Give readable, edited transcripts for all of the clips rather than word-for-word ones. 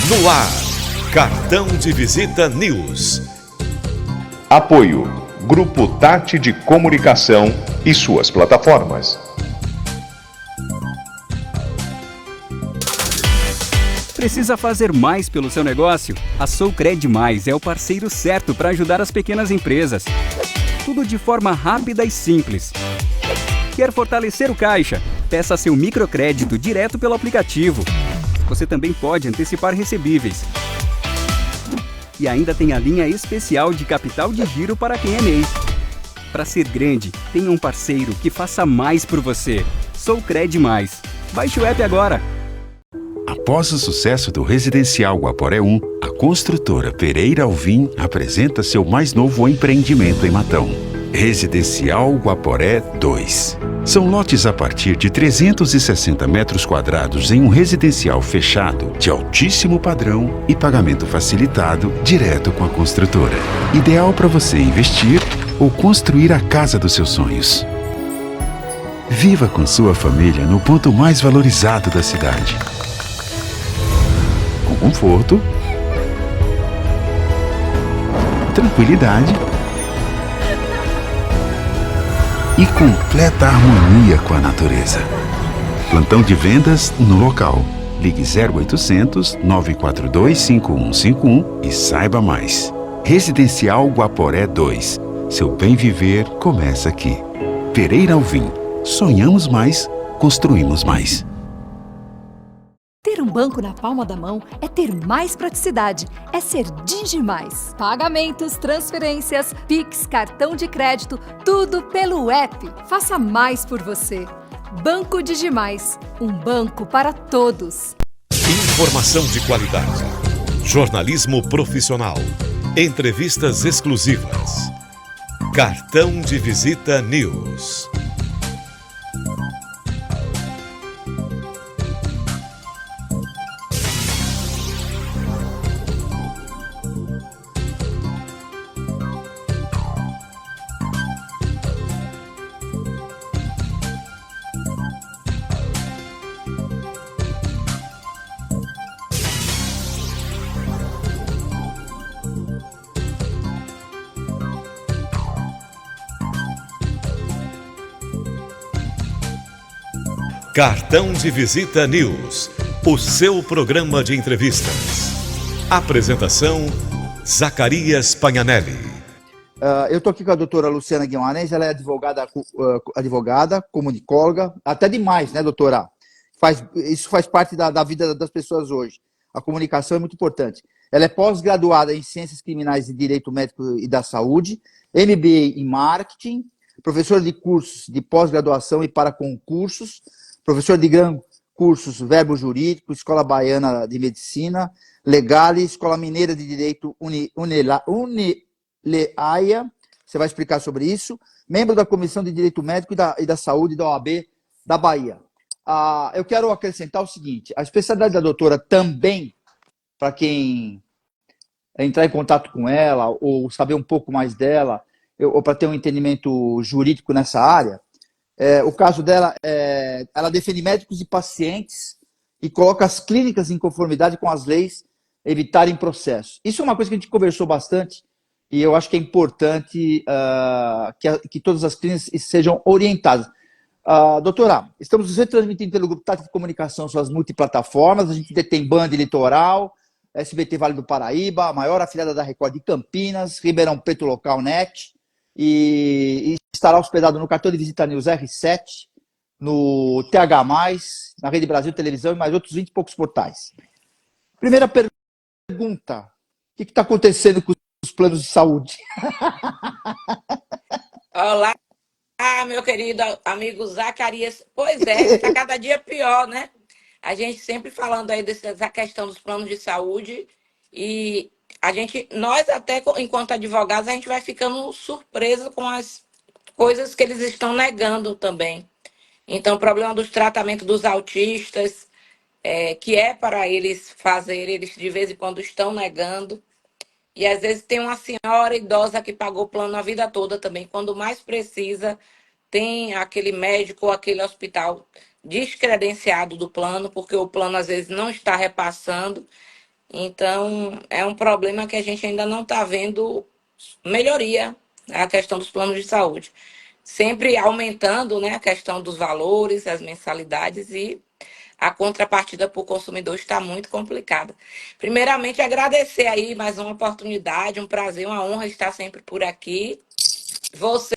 No ar, Cartão de Visita News. Apoio: Grupo Tati de Comunicação e suas plataformas. Precisa fazer mais pelo seu negócio? A Socred Mais é o parceiro certo para ajudar as pequenas empresas. Tudo de forma rápida e simples. Quer fortalecer o caixa? Peça seu microcrédito direto pelo aplicativo. Você também pode antecipar recebíveis. E ainda tem a linha especial de capital de giro para quem é MEI. Para ser grande, tenha um parceiro que faça mais por você. Socred Mais. Baixe o app agora. Após o sucesso do Residencial Guaporé 1, a construtora Pereira Alvim apresenta seu mais novo empreendimento em Matão. Residencial Guaporé 2. São lotes a partir de 360 metros quadrados em um residencial fechado, de altíssimo padrão e pagamento facilitado direto com a construtora. Ideal para você investir ou construir a casa dos seus sonhos. Viva com sua família no ponto mais valorizado da cidade. Com conforto, tranquilidade e completa harmonia com a natureza. Plantão de vendas no local. Ligue 0800 942 5151 e saiba mais. Residencial Guaporé 2. Seu bem viver começa aqui. Pereira Alvim. Sonhamos mais, construímos mais. Ter um banco na palma da mão é ter mais praticidade, é ser Digimais. Pagamentos, transferências, Pix, cartão de crédito, tudo pelo app. Faça mais por você. Banco Digimais, um banco para todos. Informação de qualidade. Jornalismo profissional. Entrevistas exclusivas. Cartão de Visita News. Cartão de Visita News, o seu programa de entrevistas. Apresentação, Zacarias Pagnanelli. Eu estou aqui com a doutora Luciana Guimarães, ela é advogada, comunicóloga, até demais, né, doutora? Isso faz parte da vida das pessoas hoje. A comunicação é muito importante. Ela é pós-graduada em Ciências Criminais e Direito Médico e da Saúde, MBA em Marketing, professora de cursos de pós-graduação e para concursos, professor de cursos Verbo Jurídico, Escola Baiana de Medicina, Legale, Escola Mineira de Direito Unileaia, você vai explicar sobre isso, membro da Comissão de Direito Médico e da Saúde da OAB da Bahia. Eu quero acrescentar o seguinte, a especialidade da doutora também, para quem entrar em contato com ela ou saber um pouco mais dela, ou para ter um entendimento jurídico nessa área, o caso dela, ela defende médicos e pacientes e coloca as clínicas em conformidade com as leis, evitarem processo. Isso é uma coisa que a gente conversou bastante e eu acho que é importante que todas as clínicas sejam orientadas. Doutora, estamos retransmitindo pelo Grupo Tati de Comunicação suas multiplataformas, a gente tem Band Litoral, SBT Vale do Paraíba, a maior afiliada da Record de Campinas, Ribeirão Preto Local Net, e estará hospedado no Cartão de Visita News R7, no TH+, na Rede Brasil Televisão e mais outros 20 e poucos portais. Primeira pergunta, o que está acontecendo com os planos de saúde? Olá, meu querido amigo Zacarias. Pois é, está cada dia pior, né? A gente sempre falando aí dessa questão dos planos de saúde e nós até enquanto advogados, a gente vai ficando surpreso com as coisas que eles estão negando também. Então, o problema dos tratamentos dos autistas, que é para eles fazerem, eles de vez em quando estão negando. E às vezes tem uma senhora idosa que pagou plano a vida toda também, quando mais precisa, tem aquele médico ou aquele hospital descredenciado do plano, porque o plano às vezes não está repassando. Então, é um problema que a gente ainda não está vendo melhoria, a questão dos planos de saúde. Sempre aumentando, né, a questão dos valores, as mensalidades e a contrapartida para o consumidor está muito complicada. Primeiramente, agradecer aí mais uma oportunidade, um prazer, uma honra estar sempre por aqui. Você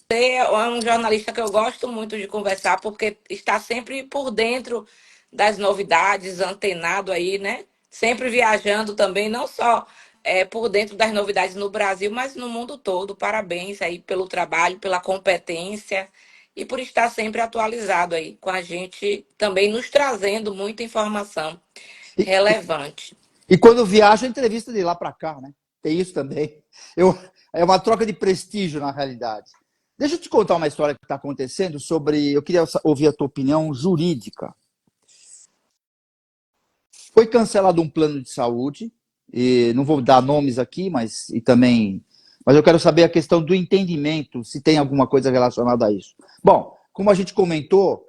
é um jornalista que eu gosto muito de conversar, porque está sempre por dentro das novidades, antenado aí, né? Sempre viajando também, não só por dentro das novidades no Brasil, mas no mundo todo. Parabéns aí pelo trabalho, pela competência e por estar sempre atualizado aí com a gente, também nos trazendo muita informação E, e, relevante. e quando viaja, entrevista de lá para cá, né? Tem isso também. É uma troca de prestígio, na realidade. Deixa eu te contar uma história que está acontecendo sobre. Eu queria ouvir a tua opinião jurídica. Foi cancelado um plano de saúde, e não vou dar nomes aqui, mas eu quero saber a questão do entendimento, se tem alguma coisa relacionada a isso. Bom, como a gente comentou,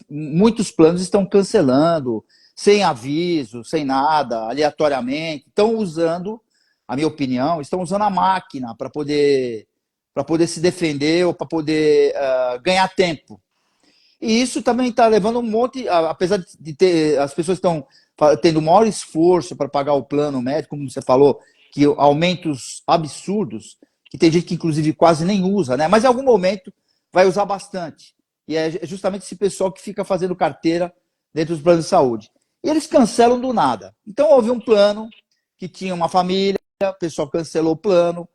muitos planos estão cancelando, sem aviso, sem nada, aleatoriamente. Estão usando, a minha opinião, estão usando a máquina para poder se defender ou para poder ganhar tempo. E isso também está levando um monte, apesar de ter, as pessoas estão tendo maior esforço para pagar o plano médico, como você falou, que aumentos absurdos, que tem gente que inclusive quase nem usa, né? Mas em algum momento vai usar bastante. E é justamente esse pessoal que fica fazendo carteira dentro dos planos de saúde. E eles cancelam do nada. Então houve um plano que tinha uma família, o pessoal cancelou o plano,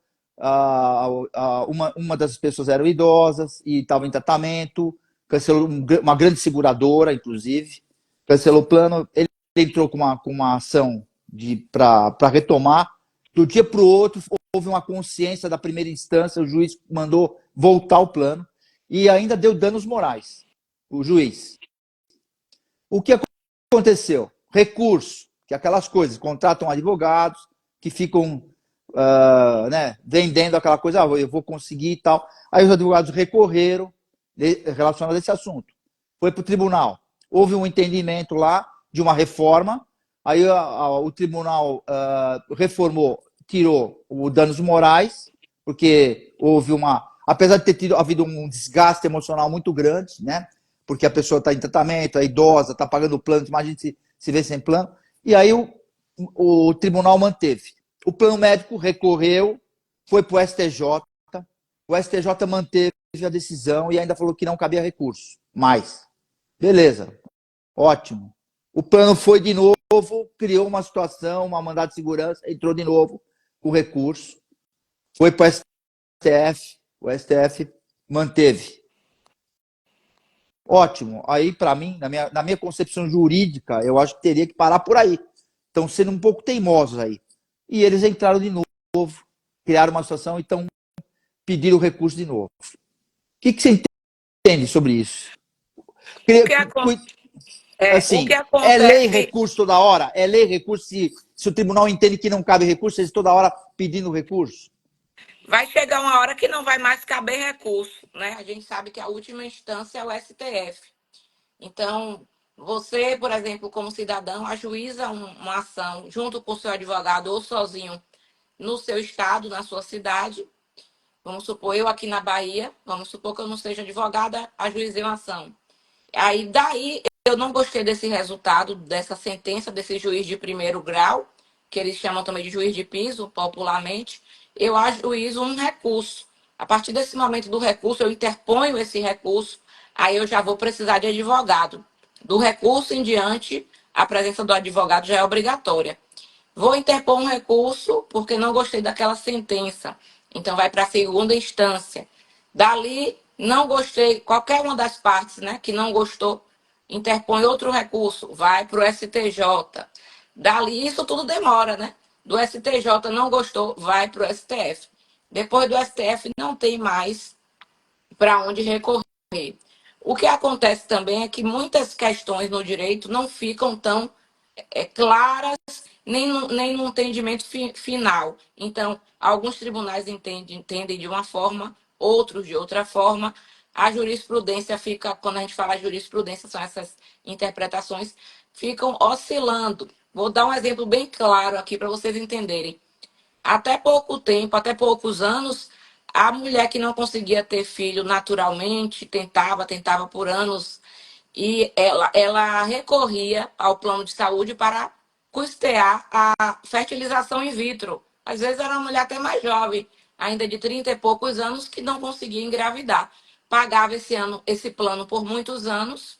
uma das pessoas eram idosas e estava em tratamento, cancelou uma grande seguradora, inclusive, cancelou o plano, ele entrou com uma ação para retomar. Do dia para o outro, houve uma consciência da primeira instância, o juiz mandou voltar o plano e ainda deu danos morais, o juiz. O que aconteceu? Recurso, que é aquelas coisas, contratam advogados que ficam vendendo aquela coisa, eu vou conseguir e tal. Aí os advogados recorreram relacionado a esse assunto. Foi para o tribunal. Houve um entendimento lá de uma reforma, aí o tribunal reformou, tirou os danos morais, porque houve apesar de ter havido um desgaste emocional muito grande, né? Porque a pessoa está em tratamento, é idosa, está pagando o plano, imagina se vê sem plano, e aí o tribunal manteve. O plano médico recorreu, foi para o STJ, o STJ manteve a decisão e ainda falou que não cabia recurso. Mas, beleza, ótimo. O plano foi de novo, criou uma situação, uma mandado de segurança, entrou de novo com recurso, foi para o STF manteve. Ótimo. Aí, para mim, na minha concepção jurídica, eu acho que teria que parar por aí. Estão sendo um pouco teimosos aí. E eles entraram de novo, criaram uma situação e estão pedindo o recurso de novo. O que você entende sobre isso? O que acontece? Assim, é lei recurso toda hora? É lei recurso se o tribunal entende que não cabe recurso, eles toda hora pedindo recurso? Vai chegar uma hora que não vai mais caber recurso, né? A gente sabe que a última instância é o STF. Então, você, por exemplo, como cidadão, ajuiza uma ação junto com o seu advogado ou sozinho no seu estado, na sua cidade. Vamos supor, eu aqui na Bahia, vamos supor que eu não seja advogada, ajuizei uma ação. Aí, daí, eu não gostei desse resultado, dessa sentença desse juiz de primeiro grau, que eles chamam também de juiz de piso, popularmente. Eu ajuizo um recurso. A partir desse momento do recurso, eu interponho esse recurso, aí eu já vou precisar de advogado. Do recurso em diante, a presença do advogado já é obrigatória. Vou interpor um recurso porque não gostei daquela sentença. Então, vai para a segunda instância. Dali, não gostei, qualquer uma das partes, né, que não gostou, interpõe outro recurso, vai para o STJ. Dali, isso tudo demora, né? Do STJ não gostou, vai para o STF. Depois do STF, não tem mais para onde recorrer. O que acontece também é que muitas questões no direito não ficam tão claras, nem no entendimento final. Então, alguns tribunais entendem de uma forma, outros de outra forma. A jurisprudência fica, quando a gente fala jurisprudência, são essas interpretações, ficam oscilando. Vou dar um exemplo bem claro aqui para vocês entenderem. Até pouco tempo, até poucos anos, a mulher que não conseguia ter filho naturalmente, tentava por anos, e ela recorria ao plano de saúde para custear a fertilização in vitro. Às vezes era uma mulher até mais jovem, ainda de 30 e poucos anos, que não conseguia engravidar. Pagava esse plano por muitos anos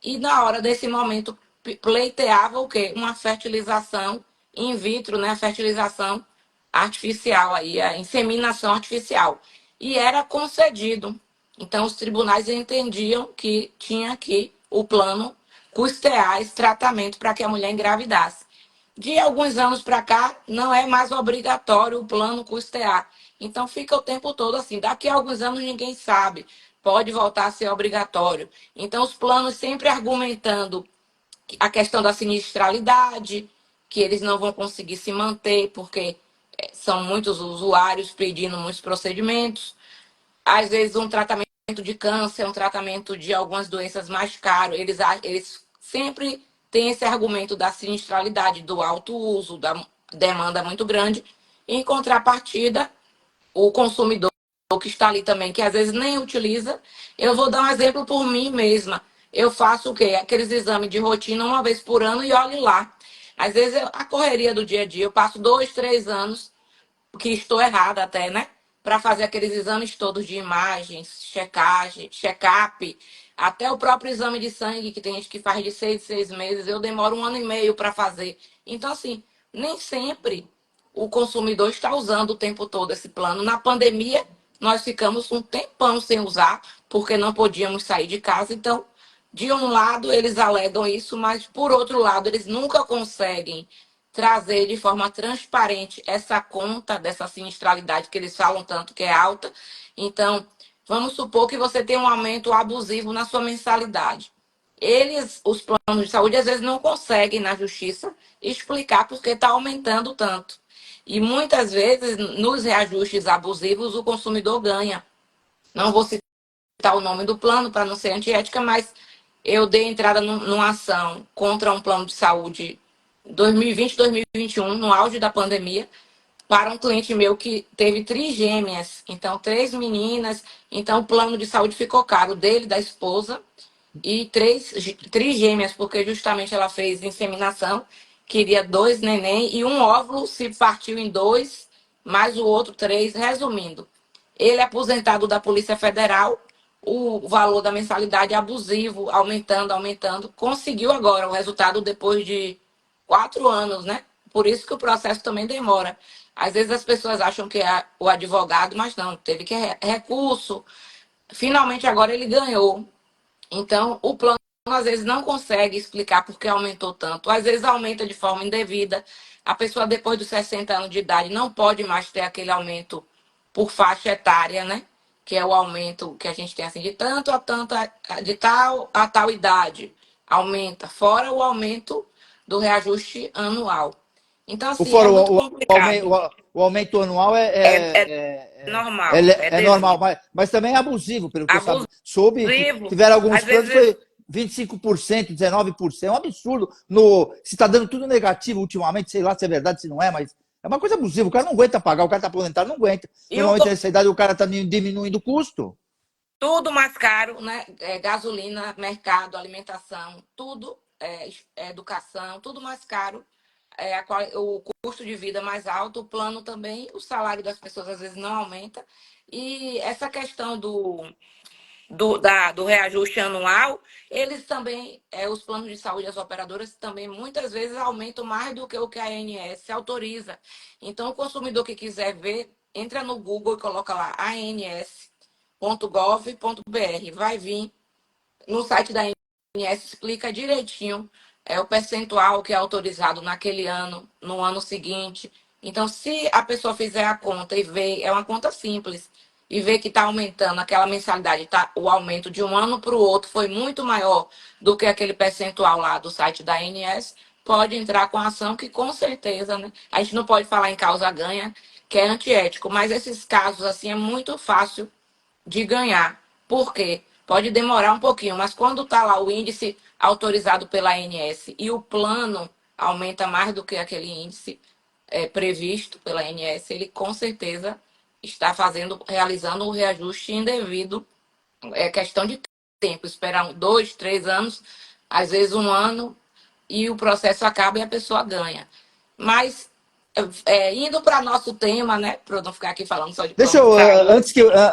e na hora desse momento pleiteava o quê? Uma fertilização in vitro, né? A fertilização artificial aí, a inseminação artificial. E era concedido. Então os tribunais entendiam que tinha que o plano custear esse tratamento para que a mulher engravidasse. De alguns anos para cá, não é mais obrigatório o plano custear. Então fica o tempo todo assim. Daqui a alguns anos ninguém sabe. Pode voltar a ser obrigatório. Então os planos sempre argumentando a questão da sinistralidade, que eles não vão conseguir se manter porque são muitos usuários pedindo muitos procedimentos. Às vezes um tratamento de câncer, um tratamento de algumas doenças mais caro, eles sempre têm esse argumento da sinistralidade, do alto uso, da demanda muito grande. Em contrapartida, o consumidor que está ali também, que às vezes nem utiliza. Eu vou dar um exemplo por mim mesma. Eu faço o quê? Aqueles exames de rotina uma vez por ano e olhe lá. Às vezes a correria do dia a dia, eu passo 2, 3 anos, que estou errada até, né? Para fazer aqueles exames todos de imagens, checagem, check-up, até o próprio exame de sangue, que tem gente que faz de 6 em 6 meses, eu demoro 1 ano e meio para fazer. Então, assim, nem sempre o consumidor está usando o tempo todo esse plano. Na pandemia, nós ficamos um tempão sem usar, porque não podíamos sair de casa. Então, de um lado, eles alegam isso, mas, por outro lado, eles nunca conseguem trazer de forma transparente essa conta dessa sinistralidade que eles falam tanto que é alta. Então, vamos supor que você tem um aumento abusivo na sua mensalidade. Os planos de saúde, às vezes não conseguem na justiça explicar por que está aumentando tanto. E muitas vezes, nos reajustes abusivos, o consumidor ganha. Não vou citar o nome do plano para não ser antiética, mas eu dei entrada numa ação contra um plano de saúde 2020, 2021, no auge da pandemia, para um cliente meu que teve trigêmeas, então 3 meninas, então o plano de saúde ficou caro, dele, da esposa, e trigêmeas, porque justamente ela fez inseminação, queria 2 neném, e um óvulo se partiu em 2, mais o outro 3, resumindo. Ele é aposentado da Polícia Federal, o valor da mensalidade é abusivo, aumentando. Conseguiu agora o resultado depois de 4 anos, né? Por isso que o processo também demora. Às vezes as pessoas acham que é o advogado, mas não, teve que recurso. Finalmente agora ele ganhou. Então, o plano às vezes não consegue explicar por que aumentou tanto. Às vezes aumenta de forma indevida. A pessoa, depois dos 60 anos de idade, não pode mais ter aquele aumento por faixa etária, né? Que é o aumento que a gente tem assim, de tanto a tanto, de tal a tal idade. Aumenta, fora o aumento do reajuste anual. Então, assim, é Fora muito aume- complicado. o aumento anual É normal, é é normal, devido. mas também é abusivo, pelo que eu soube que Abusivo. tiveram alguns Às planos que vezes foi 25%, 19%, é um absurdo. No, se está dando tudo negativo ultimamente, sei lá se é verdade, se não é, mas é uma coisa abusiva. O cara não aguenta pagar, o cara está aposentado, não aguenta. e Normalmente nessa idade o cara está diminuindo o custo. tudo mais caro, né? Gasolina, mercado, alimentação, tudo, educação, tudo mais caro. O custo de vida mais alto, o plano também, o salário das pessoas às vezes não aumenta. E essa questão do reajuste anual, eles também, os planos de saúde, as operadoras também muitas vezes aumentam mais do que o que a ANS autoriza. Então, o consumidor que quiser ver, entra no Google e coloca lá ans.gov.br. Vai vir no site da ANS, explica direitinho o percentual que é autorizado naquele ano, no ano seguinte. Então, se a pessoa fizer a conta e ver, é uma conta simples, e ver que está aumentando aquela mensalidade, o aumento de um ano para o outro foi muito maior do que aquele percentual lá do site da ANS, pode entrar com a ação que com certeza, né? A gente não pode falar em causa ganha, que é antiético, mas esses casos assim é muito fácil de ganhar. Por quê? Pode demorar um pouquinho, mas quando está lá o índice autorizado pela ANS e o plano aumenta mais do que aquele índice previsto pela ANS, ele com certeza está realizando o reajuste indevido. É questão de tempo, esperar 2, 3 anos, às vezes um ano, e o processo acaba e a pessoa ganha. Mas, indo para nosso tema, né, para não ficar aqui falando só de Deixa plano de eu, saúde.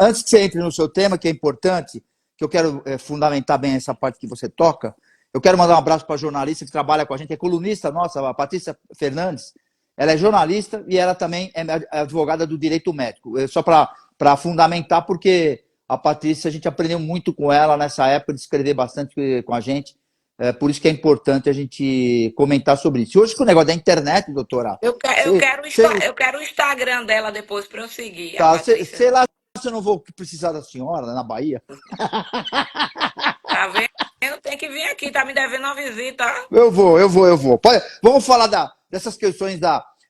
antes que você entre no seu tema, que é importante, que eu quero fundamentar bem essa parte que você toca, eu quero mandar um abraço para a jornalista que trabalha com a gente, é colunista nossa, a Patrícia Fernandes. Ela é jornalista e ela também é advogada do direito médico. Só para fundamentar, porque a Patrícia, a gente aprendeu muito com ela nessa época de escrever bastante com a gente. Por isso que é importante a gente comentar sobre isso. E hoje, com o negócio da internet, doutora, Eu quero o Instagram dela depois para eu seguir, a tá, Patrícia. sei lá se eu não vou precisar da senhora na Bahia. Tá vendo? Tem que vir aqui, tá me devendo uma visita. Eu vou. Vamos falar dessas questões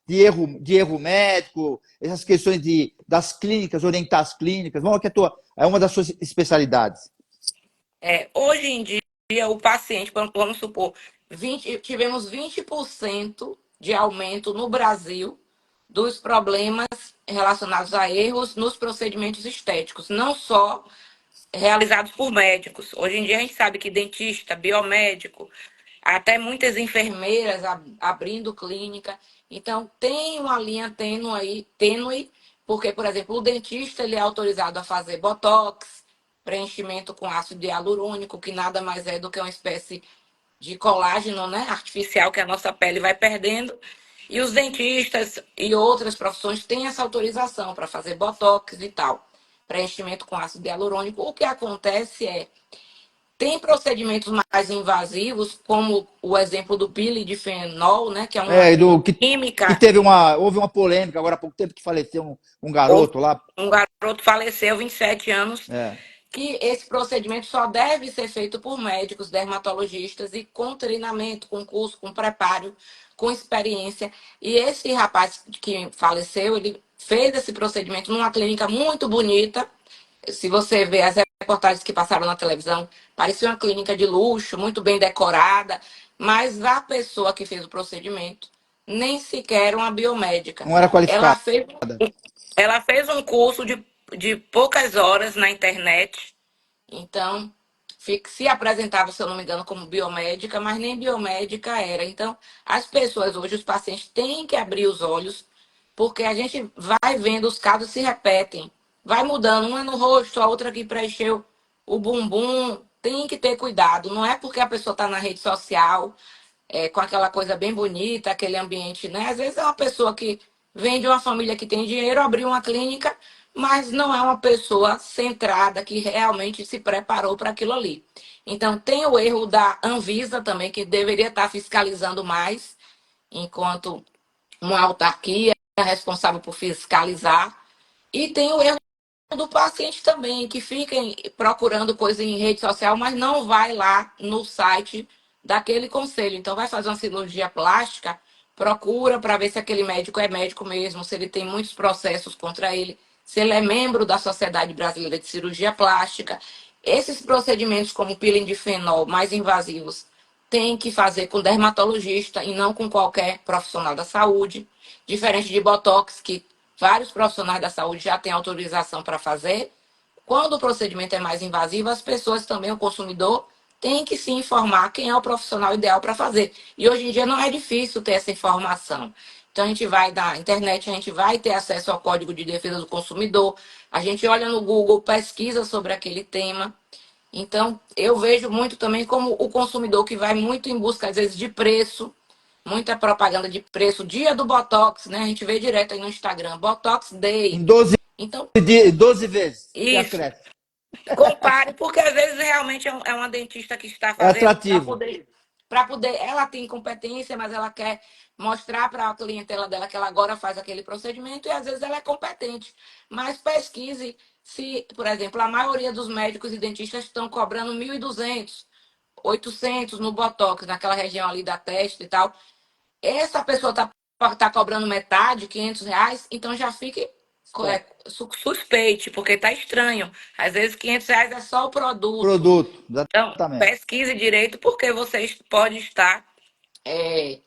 de erro médico, essas questões das clínicas, orientar as clínicas. Vamos que é uma das suas especialidades. Hoje em dia, o paciente, vamos supor, tivemos 20% de aumento no Brasil dos problemas relacionados a erros nos procedimentos estéticos, não só realizados por médicos. Hoje em dia a gente sabe que dentista, biomédico, até muitas enfermeiras abrindo clínica. Então tem uma linha tênue, porque, por exemplo, o dentista ele é autorizado a fazer botox, preenchimento com ácido hialurônico, que nada mais é do que uma espécie de colágeno, né, artificial que a nossa pele vai perdendo. E os dentistas e outras profissões têm essa autorização para fazer botox e tal, preenchimento com ácido hialurônico. O que acontece tem procedimentos mais invasivos, como o exemplo do pilidifenol, né, que é uma química. Houve uma polêmica agora há pouco tempo que faleceu um Houve garoto lá. Um garoto faleceu, 27 anos, É. que esse procedimento só deve ser feito por médicos, dermatologistas e com treinamento, com curso, com preparo, com experiência. E esse rapaz que faleceu, ele fez esse procedimento numa clínica muito bonita. Se você vê as reportagens que passaram na televisão, parecia uma clínica de luxo, muito bem decorada, mas a pessoa que fez o procedimento nem sequer era uma biomédica. Não era Ela qualificada. fez, ela fez um curso de poucas horas na internet, então se apresentava, se eu não me engano, como biomédica, mas nem biomédica era. Então, as pessoas hoje, os pacientes, têm que abrir os olhos, porque a gente vai vendo os casos se repetem. Vai mudando, uma no rosto, a outra que preencheu o bumbum. Tem que ter cuidado. Não é porque a pessoa está na rede social, com aquela coisa bem bonita, aquele ambiente, né? Às vezes é uma pessoa que vem de uma família que tem dinheiro, abriu uma clínica, mas não é uma pessoa centrada que realmente se preparou para aquilo ali. Então, tem o erro da Anvisa também, que deveria estar fiscalizando mais, enquanto uma autarquia é responsável por fiscalizar. E tem o erro do paciente também, que fica procurando coisa em rede social, mas não vai lá no site daquele conselho. Então, vai fazer uma cirurgia plástica, procura para ver se aquele médico é médico mesmo, se ele tem muitos processos contra ele, se ele é membro da Sociedade Brasileira de Cirurgia Plástica. Esses procedimentos, como peeling de fenol, mais invasivos, tem que fazer com dermatologista e não com qualquer profissional da saúde. Diferente de botox, que vários profissionais da saúde já têm autorização para fazer. Quando o procedimento é mais invasivo, as pessoas também, o consumidor, tem que se informar quem é o profissional ideal para fazer. E hoje em dia não é difícil ter essa informação. Então a gente vai na internet, a gente vai ter acesso ao Código de Defesa do Consumidor, a gente olha no Google, pesquisa sobre aquele tema. Então, eu vejo muito também como o consumidor que vai muito em busca, às vezes, de preço, muita propaganda de preço, dia do Botox, né? A gente vê direto aí no Instagram, Botox Day. Em 12, Então, 12 vezes. E isso. acresce. Compare, porque às vezes realmente é uma dentista que está É fazendo atrativo. ela tem competência, mas ela quer mostrar para a clientela dela que ela agora faz aquele procedimento e às vezes ela é competente. Mas pesquise se, por exemplo, a maioria dos médicos e dentistas estão cobrando 1.200, 800 no Botox, naquela região ali da testa e tal. Essa pessoa tá cobrando metade, R$ 500, então já fique Suspeite, porque tá estranho. Às vezes R$ 500 é só o produto. Produto, Então, exatamente. pesquise direito, porque você pode estar é,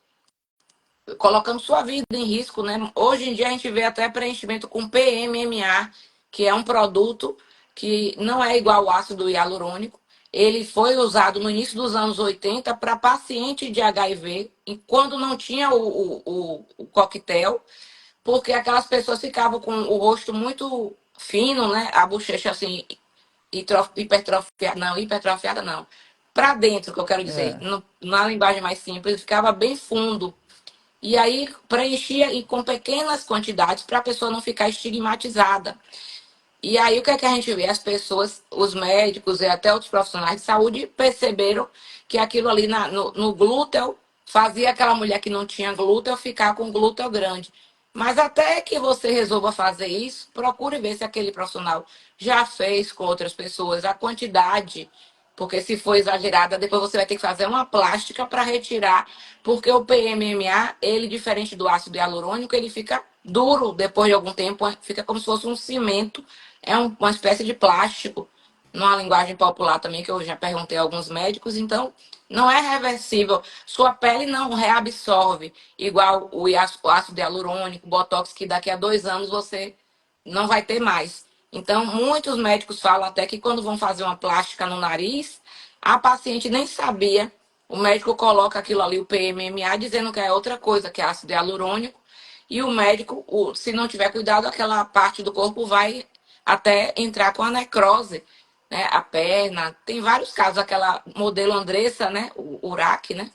colocando sua vida em risco, né? Hoje em dia a gente vê até preenchimento com PMMA, que é um produto que não é igual ao ácido hialurônico. Ele foi usado no início dos anos 80 para paciente de HIV, e quando não tinha o coquetel, porque aquelas pessoas ficavam com o rosto muito fino, né? A bochecha assim, hipertrofiada, não, hipertrofiada não. Para dentro, que eu quero dizer, É. na linguagem mais simples, ficava bem fundo. E aí preenchia com pequenas quantidades para a pessoa não ficar estigmatizada. E aí o que é que a gente vê? As pessoas, os médicos e até outros profissionais de saúde perceberam que aquilo ali no glúteo fazia aquela mulher que não tinha glúteo ficar com glúteo grande. Mas até que você resolva fazer isso, procure ver se aquele profissional já fez com outras pessoas, a quantidade, porque se for exagerada, depois você vai ter que fazer uma plástica para retirar, porque o PMMA, ele diferente do ácido hialurônico, ele fica duro depois de algum tempo, fica como se fosse um cimento, é uma espécie de plástico, numa linguagem popular também, que eu já perguntei a alguns médicos, então não é reversível. Sua pele não reabsorve, igual o ácido hialurônico, botox, que daqui a 2 anos você não vai ter mais. Então, muitos médicos falam até que quando vão fazer uma plástica no nariz, a paciente nem sabia, o médico coloca aquilo ali, o PMMA, dizendo que é outra coisa, que é ácido hialurônico, e o médico, se não tiver cuidado, aquela parte do corpo vai até entrar com a necrose, né? A perna. Tem vários casos, aquela modelo Andressa, né? O Urac, né?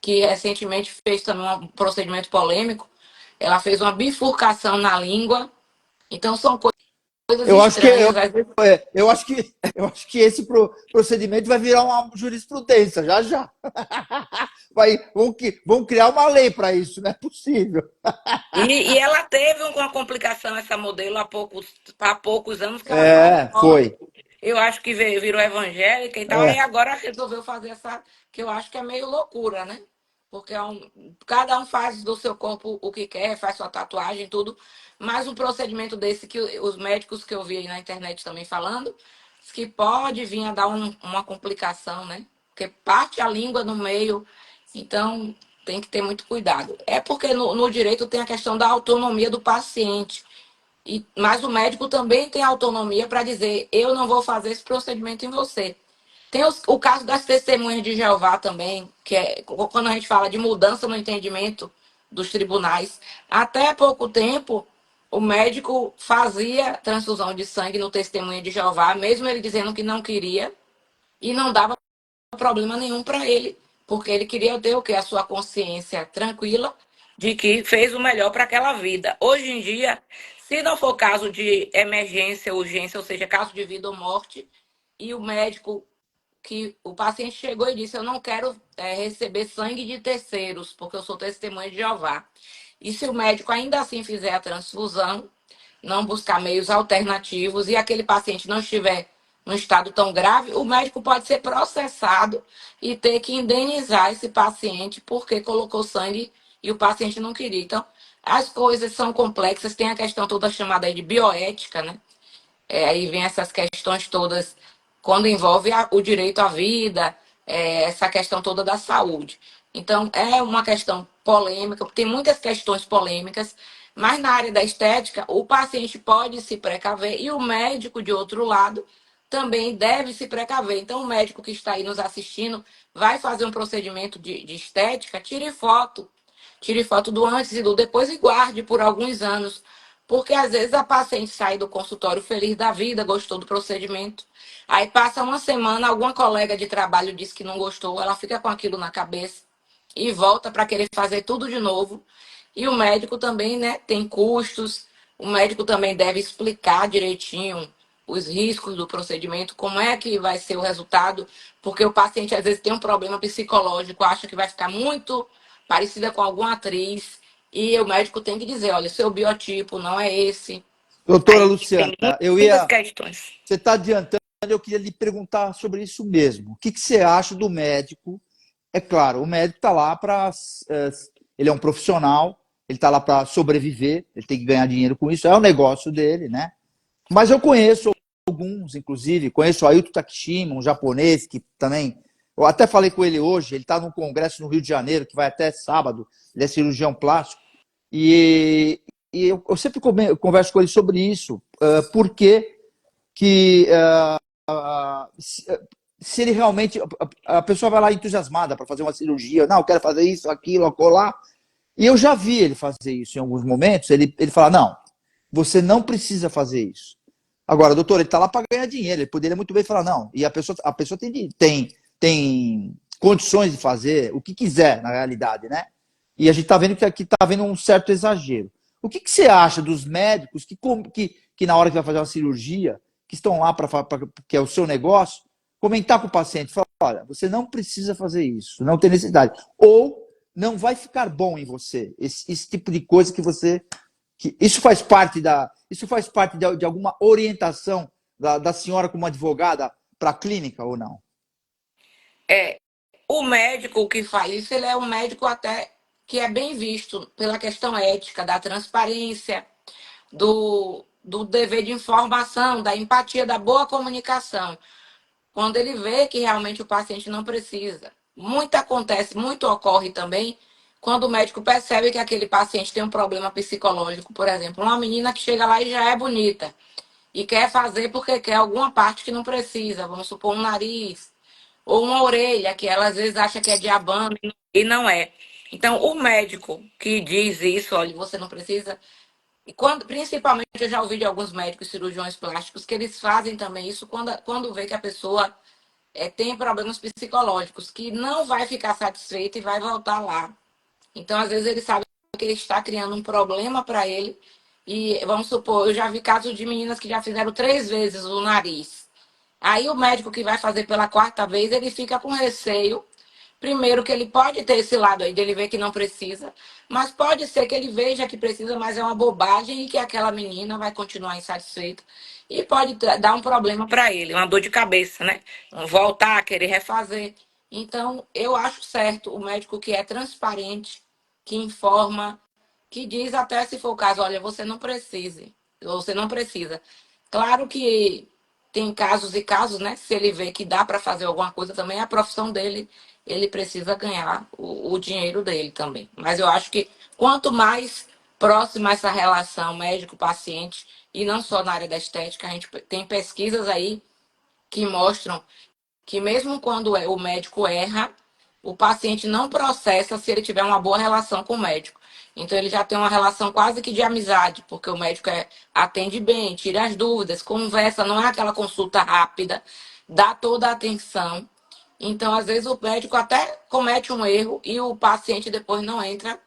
Que recentemente fez também um procedimento polêmico. Ela fez uma bifurcação na língua. Então são coisas Eu acho que estranhas. Às vezes eu acho que esse procedimento vai virar uma jurisprudência já já. Vão criar uma lei para isso, não é possível. E ela teve uma complicação, essa modelo, há poucos anos, que ela quase É, morre. foi. Eu acho que virou evangélica e tal, aí É. agora resolveu fazer essa, que eu acho que é meio loucura, né? Porque cada um faz do seu corpo o que quer, faz sua tatuagem, tudo. Mas um procedimento desse, que os médicos que eu vi aí na internet também falando, diz que pode vir a dar uma complicação, né? Porque parte a língua no meio, então tem que ter muito cuidado. É porque no direito tem a questão da autonomia do paciente. Mas o médico também tem autonomia para dizer: eu não vou fazer esse procedimento em você. Tem o caso das testemunhas de Jeová também, que é quando a gente fala de mudança no entendimento dos tribunais. Até pouco tempo, o médico fazia transfusão de sangue no testemunha de Jeová, mesmo ele dizendo que não queria, e não dava problema nenhum para ele, porque ele queria ter o quê? A sua consciência tranquila de que fez o melhor para aquela vida. Hoje em dia, se não for caso de emergência, urgência, ou seja, caso de vida ou morte, e o médico, que o paciente chegou e disse: eu não quero receber sangue de terceiros, porque eu sou testemunha de Jeová. E se o médico ainda assim fizer a transfusão, não buscar meios alternativos, e aquele paciente não estiver num estado tão grave, o médico pode ser processado e ter que indenizar esse paciente porque colocou sangue e o paciente não queria. Então, as coisas são complexas, tem a questão toda chamada aí de bioética, né? Aí vem essas questões todas, quando envolve o direito à vida, essa questão toda da saúde. Então, é uma questão polêmica, tem muitas questões polêmicas, mas na área da estética, o paciente pode se precaver e o médico, de outro lado, também deve se precaver. Então, o médico que está aí nos assistindo vai fazer um procedimento de estética, tire foto do antes e do depois e guarde por alguns anos, porque às vezes a paciente sai do consultório feliz da vida, gostou do procedimento. Aí passa uma semana, alguma colega de trabalho diz que não gostou, ela fica com aquilo na cabeça e volta para querer fazer tudo de novo. E o médico também, né, tem custos. O médico também deve explicar direitinho os riscos do procedimento, como é que vai ser o resultado, porque o paciente às vezes tem um problema psicológico, acha que vai ficar muito parecida com alguma atriz, e o médico tem que dizer: olha, seu biotipo não é esse. Doutora Aí tem Luciana, muitas questões. você está adiantando, eu queria lhe perguntar sobre isso mesmo. O que você acha do médico? É claro, o médico está lá para. Ele é um profissional, ele está lá para sobreviver, ele tem que ganhar dinheiro com isso, é o negócio dele, né? Mas eu conheço alguns, inclusive, conheço o Ailton Takishima, um japonês que também, eu até falei com ele hoje, ele está num congresso no Rio de Janeiro, que vai até sábado, ele é cirurgião plástico, e eu sempre converso com ele sobre isso, porque que se ele realmente, a pessoa vai lá entusiasmada para fazer uma cirurgia, não, eu quero fazer isso, aquilo, acolá, e eu já vi ele fazer isso em alguns momentos, ele fala, não, você não precisa fazer isso. Agora, doutor, ele está lá para ganhar dinheiro, ele poderia muito bem falar, não, e a pessoa tem condições de fazer o que quiser, na realidade, né? E a gente está vendo que aqui está havendo um certo exagero. O que você acha dos médicos que na hora que vai fazer uma cirurgia, que estão lá que é o seu negócio, comentar com o paciente, falar, olha, você não precisa fazer isso, não tem necessidade. Ou não vai ficar bom em você, esse tipo de coisa que você... isso faz parte de alguma orientação da senhora como advogada para a clínica ou não? O médico que faz isso, ele é um médico até que é bem visto pela questão ética, da transparência, do dever de informação, da empatia, da boa comunicação. Quando ele vê que realmente o paciente não precisa. Muito ocorre também quando o médico percebe que aquele paciente tem um problema psicológico, por exemplo, uma menina que chega lá e já é bonita e quer fazer porque quer alguma parte que não precisa, vamos supor um nariz ou uma orelha, que ela às vezes acha que é diabano e não é. Então, o médico que diz isso, olha, você não precisa. E principalmente, eu já ouvi de alguns médicos cirurgiões plásticos que eles fazem também isso quando vê que a pessoa tem problemas psicológicos, que não vai ficar satisfeita e vai voltar lá. Então, às vezes, ele sabe que ele está criando um problema para ele. E vamos supor, eu já vi casos de meninas que já fizeram 3 vezes o nariz. Aí o médico que vai fazer pela 4ª vez, ele fica com receio. Primeiro, que ele pode ter esse lado aí dele ver que não precisa, mas pode ser que ele veja que precisa, mas é uma bobagem e que aquela menina vai continuar insatisfeita e pode dar um problema para ele, uma dor de cabeça, né? Voltar a querer refazer. Então, eu acho certo o médico que é transparente, que informa, que diz até se for o caso, olha, você não precisa. Claro que tem casos e casos, né? Se ele vê que dá para fazer alguma coisa também, a profissão dele, ele precisa ganhar o dinheiro dele também. Mas eu acho que quanto mais próxima essa relação médico-paciente, e não só na área da estética, a gente tem pesquisas aí que mostram que mesmo quando o médico erra, o paciente não processa se ele tiver uma boa relação com o médico. Então, ele já tem uma relação quase que de amizade, porque o médico atende bem, tira as dúvidas, conversa, não é aquela consulta rápida, dá toda a atenção. Então, às vezes, o médico até comete um erro e o paciente depois não entra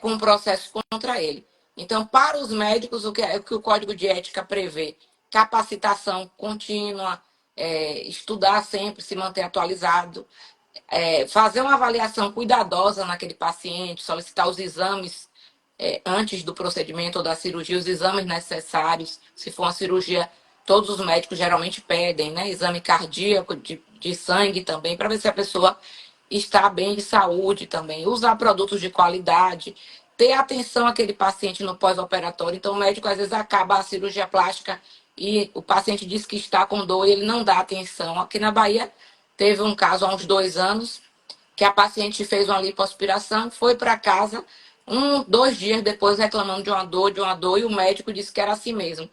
com um processo contra ele. Então, para os médicos, o que o Código de Ética prevê? Capacitação contínua, estudar sempre, se manter atualizado, fazer uma avaliação cuidadosa naquele paciente, solicitar os exames antes do procedimento ou da cirurgia, os exames necessários. Se for uma cirurgia, todos os médicos geralmente pedem, né? Exame cardíaco, de sangue também, para ver se a pessoa está bem de saúde também. Usar produtos de qualidade, ter atenção àquele paciente no pós-operatório. Então, o médico, às vezes, acaba a cirurgia plástica e o paciente diz que está com dor e ele não dá atenção. Aqui na Bahia, teve um caso há uns 2 anos, que a paciente fez uma lipoaspiração, foi para casa, 2 dias depois reclamando de uma dor, e o médico disse que era assim mesmo.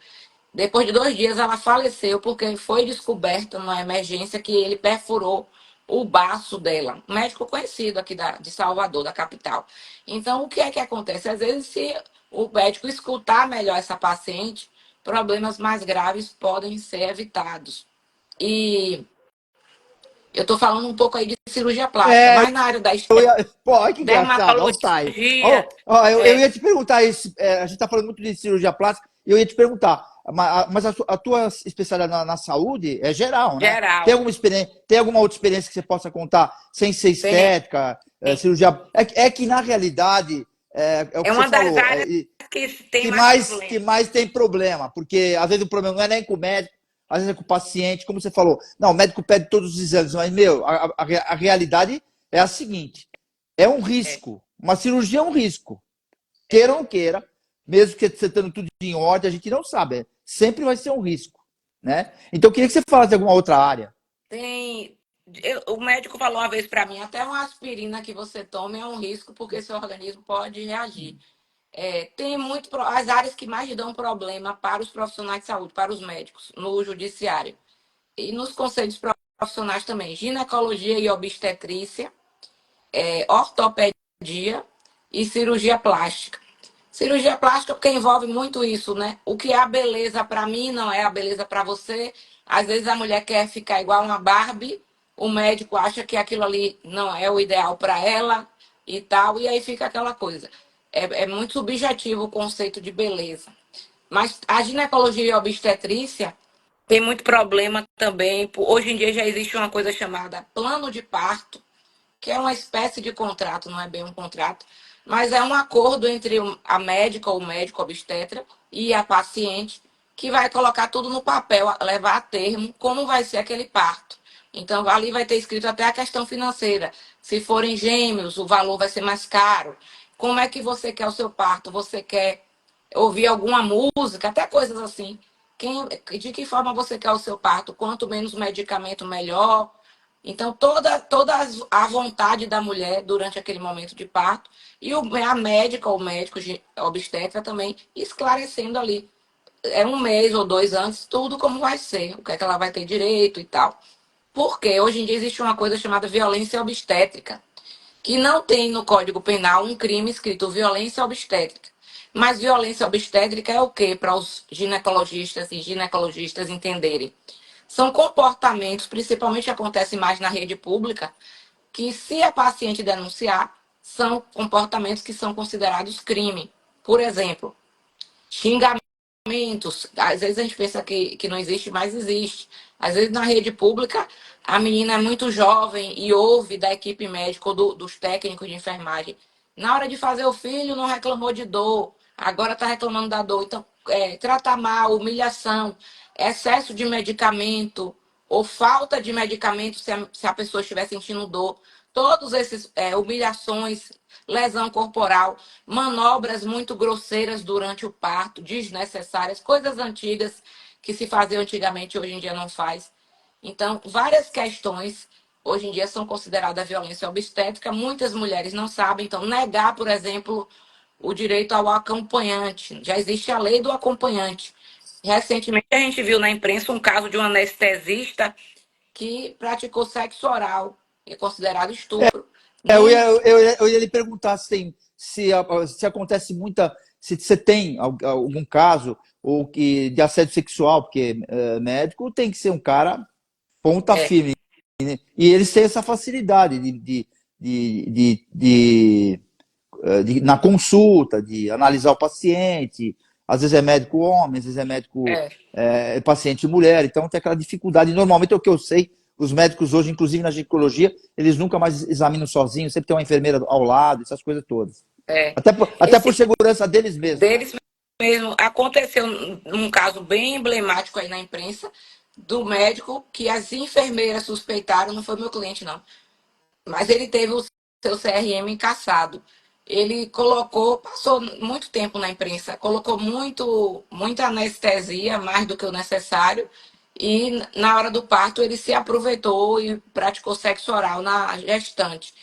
Depois de 2 dias, ela faleceu porque foi descoberto numa emergência que ele perfurou o baço dela. Um médico conhecido aqui de Salvador, da capital. Então, o que é que acontece? Às vezes, se o médico escutar melhor essa paciente, problemas mais graves podem ser evitados. E eu estou falando um pouco aí de cirurgia plástica, mas na área da estética, Olha que engraçado, olha o time. Eu ia te perguntar isso, a gente está falando muito de cirurgia plástica, e eu ia te perguntar, mas a tua especialidade na saúde é geral, né? Geral. Tem alguma outra experiência que você possa contar, sem ser estética, cirurgia? É que, na realidade, é o que uma você falou. Das áreas que tem que mais tem problema, porque às vezes o problema não é nem com o médico, às vezes é com o paciente, como você falou. Não, o médico pede todos os exames, mas, a realidade é a seguinte, é um risco. Uma cirurgia é um risco. queira ou não queira, mesmo que você estando tudo em ordem, a gente não sabe. Sempre vai ser um risco, né? Então, eu queria que você falasse de alguma outra área. O médico falou uma vez para mim, até uma aspirina que você tome é um risco, porque seu organismo pode reagir. Tem as áreas que mais dão problema para os profissionais de saúde, para os médicos, no judiciário. E nos conselhos profissionais também, ginecologia e obstetrícia, ortopedia e cirurgia plástica. Cirurgia plástica porque envolve muito isso, né? O que é a beleza para mim não é a beleza para você. Às vezes a mulher quer ficar igual uma Barbie, o médico acha que aquilo ali não é o ideal para ela e tal, e aí fica aquela coisa. É muito subjetivo o conceito de beleza. Mas a ginecologia e a obstetrícia tem muito problema também. Hoje em dia já existe uma coisa chamada plano de parto, que é uma espécie de contrato, não é bem um contrato, mas é um acordo entre a médica ou o médico obstetra e a paciente, que vai colocar tudo no papel, levar a termo como vai ser aquele parto. Então, ali vai ter escrito até a questão financeira. Se forem gêmeos, o valor vai ser mais caro. Como é que você quer o seu parto? Você quer ouvir alguma música? Até coisas assim. De que forma você quer o seu parto? Quanto menos medicamento, melhor. Então, toda a vontade da mulher durante aquele momento de parto, e a médica ou o médico obstetra também esclarecendo ali, 1 mês ou 2 antes, tudo como vai ser, o que é que ela vai ter direito e tal. Porque hoje em dia existe uma coisa chamada violência obstétrica, que não tem no Código Penal um crime escrito violência obstétrica. Mas violência obstétrica é o quê? Para os ginecologistas e ginecologistas entenderem. São comportamentos, principalmente acontece mais na rede pública, que se a paciente denunciar, são comportamentos que são considerados crime. Por exemplo, xingamentos. Às vezes a gente pensa que não existe, mas existe. Às vezes na rede pública, a menina é muito jovem e ouve da equipe médica ou dos técnicos de enfermagem. Na hora de fazer o filho, não reclamou de dor, agora está reclamando da dor. Então, tratar mal, humilhação, excesso de medicamento ou falta de medicamento se a pessoa estiver sentindo dor. Todos esses humilhações, lesão corporal, manobras muito grosseiras durante o parto, desnecessárias, coisas antigas que se fazia antigamente, hoje em dia não faz. Então, várias questões hoje em dia são consideradas violência obstétrica. Muitas mulheres não sabem. Então, negar, por exemplo, o direito ao acompanhante. Já existe a lei do acompanhante. Recentemente, a gente viu na imprensa um caso de um anestesista que praticou sexo oral, é considerado estupro. Eu ia lhe perguntar se acontece se você tem algum caso ou de assédio sexual, porque médico tem que ser um cara ponta firme, né? E eles têm essa facilidade na consulta, de analisar o paciente. Às vezes é médico homem, às vezes é médico paciente mulher, então tem aquela dificuldade. Normalmente é o que eu sei, os médicos hoje, inclusive na ginecologia, eles nunca mais examinam sozinhos, sempre tem uma enfermeira ao lado, essas coisas todas. Até por segurança deles mesmos. Deles mesmo. Aconteceu um caso bem emblemático aí na imprensa, do médico que as enfermeiras suspeitaram, não foi meu cliente não, mas ele teve o seu CRM cassado. Ele passou muito tempo na imprensa, colocou muita anestesia, mais do que o necessário, e na hora do parto ele se aproveitou e praticou sexo oral na gestante.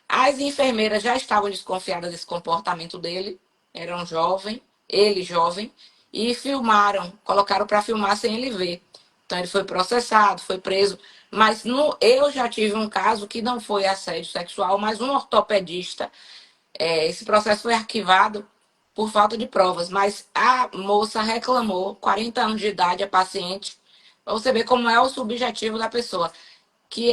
As enfermeiras já estavam desconfiadas desse comportamento dele, ele jovem, e filmaram, colocaram para filmar sem ele ver. Então ele foi processado, foi preso. Mas eu já tive um caso que não foi assédio sexual, mas um ortopedista. Esse processo foi arquivado por falta de provas, mas a moça reclamou, 40 anos de idade, a paciente, para você ver como é o subjetivo da pessoa, que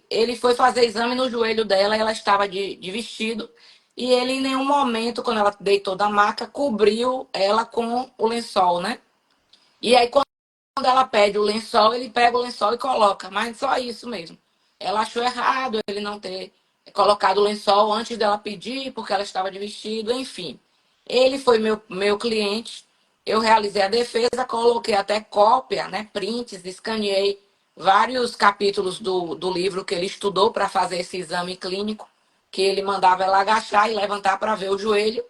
ele foi fazer exame no joelho dela, ela estava de vestido, e ele em nenhum momento, quando ela deitou da maca, cobriu ela com o lençol, né? E aí, quando ela pede o lençol, ele pega o lençol e coloca, mas só isso mesmo. Ela achou errado ele não ter colocado o lençol antes dela pedir, porque ela estava de vestido, enfim. Ele foi meu cliente, eu realizei a defesa, coloquei até cópia, né, prints, escaneei vários capítulos do livro que ele estudou para fazer esse exame clínico, que ele mandava ela agachar e levantar para ver o joelho,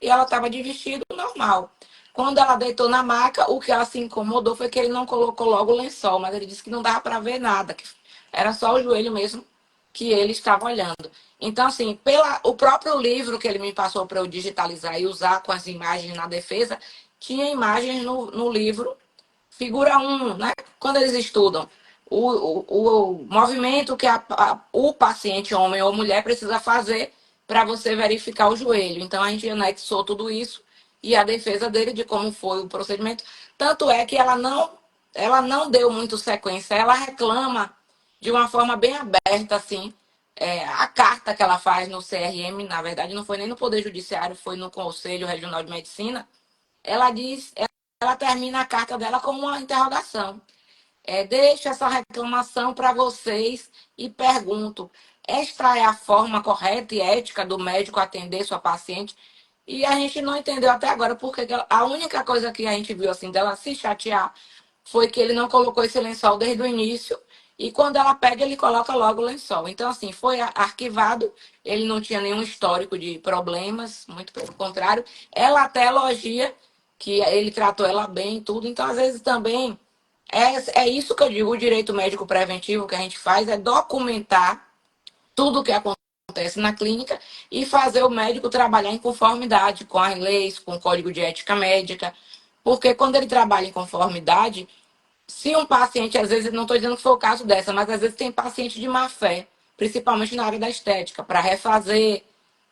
e ela estava de vestido normal. Quando ela deitou na maca, o que ela se incomodou foi que ele não colocou logo o lençol, mas ele disse que não dava para ver nada, que era só o joelho mesmo que ele estava olhando. Então, assim, o próprio livro que ele me passou para eu digitalizar e usar com as imagens na defesa, tinha imagens no livro figura um, né? Quando eles estudam o movimento que o paciente, homem ou mulher, precisa fazer para você verificar o joelho. Então, a gente anexou tudo isso e a defesa dele de como foi o procedimento. Tanto é que ela não deu muito sequência, ela reclama de uma forma bem aberta, assim, a carta que ela faz no CRM, na verdade, não foi nem no Poder Judiciário, foi no Conselho Regional de Medicina. Ela diz, ela termina a carta dela como uma interrogação. Deixo essa reclamação para vocês e pergunto: esta é a forma correta e ética do médico atender sua paciente? E a gente não entendeu até agora, porque a única coisa que a gente viu assim dela se chatear foi que ele não colocou esse lençol desde o início. E quando ela pede, ele coloca logo o lençol. Então, assim, foi arquivado. Ele não tinha nenhum histórico de problemas, muito pelo contrário. Ela até elogia que ele tratou ela bem e tudo. Então, às vezes, também é isso que eu digo: o direito médico preventivo que a gente faz é documentar tudo o que acontece na clínica e fazer o médico trabalhar em conformidade com as leis, com o Código de Ética Médica. Porque quando ele trabalha em conformidade, se um paciente, às vezes, não estou dizendo que foi o caso dessa, mas às vezes tem paciente de má fé, principalmente na área da estética, para refazer,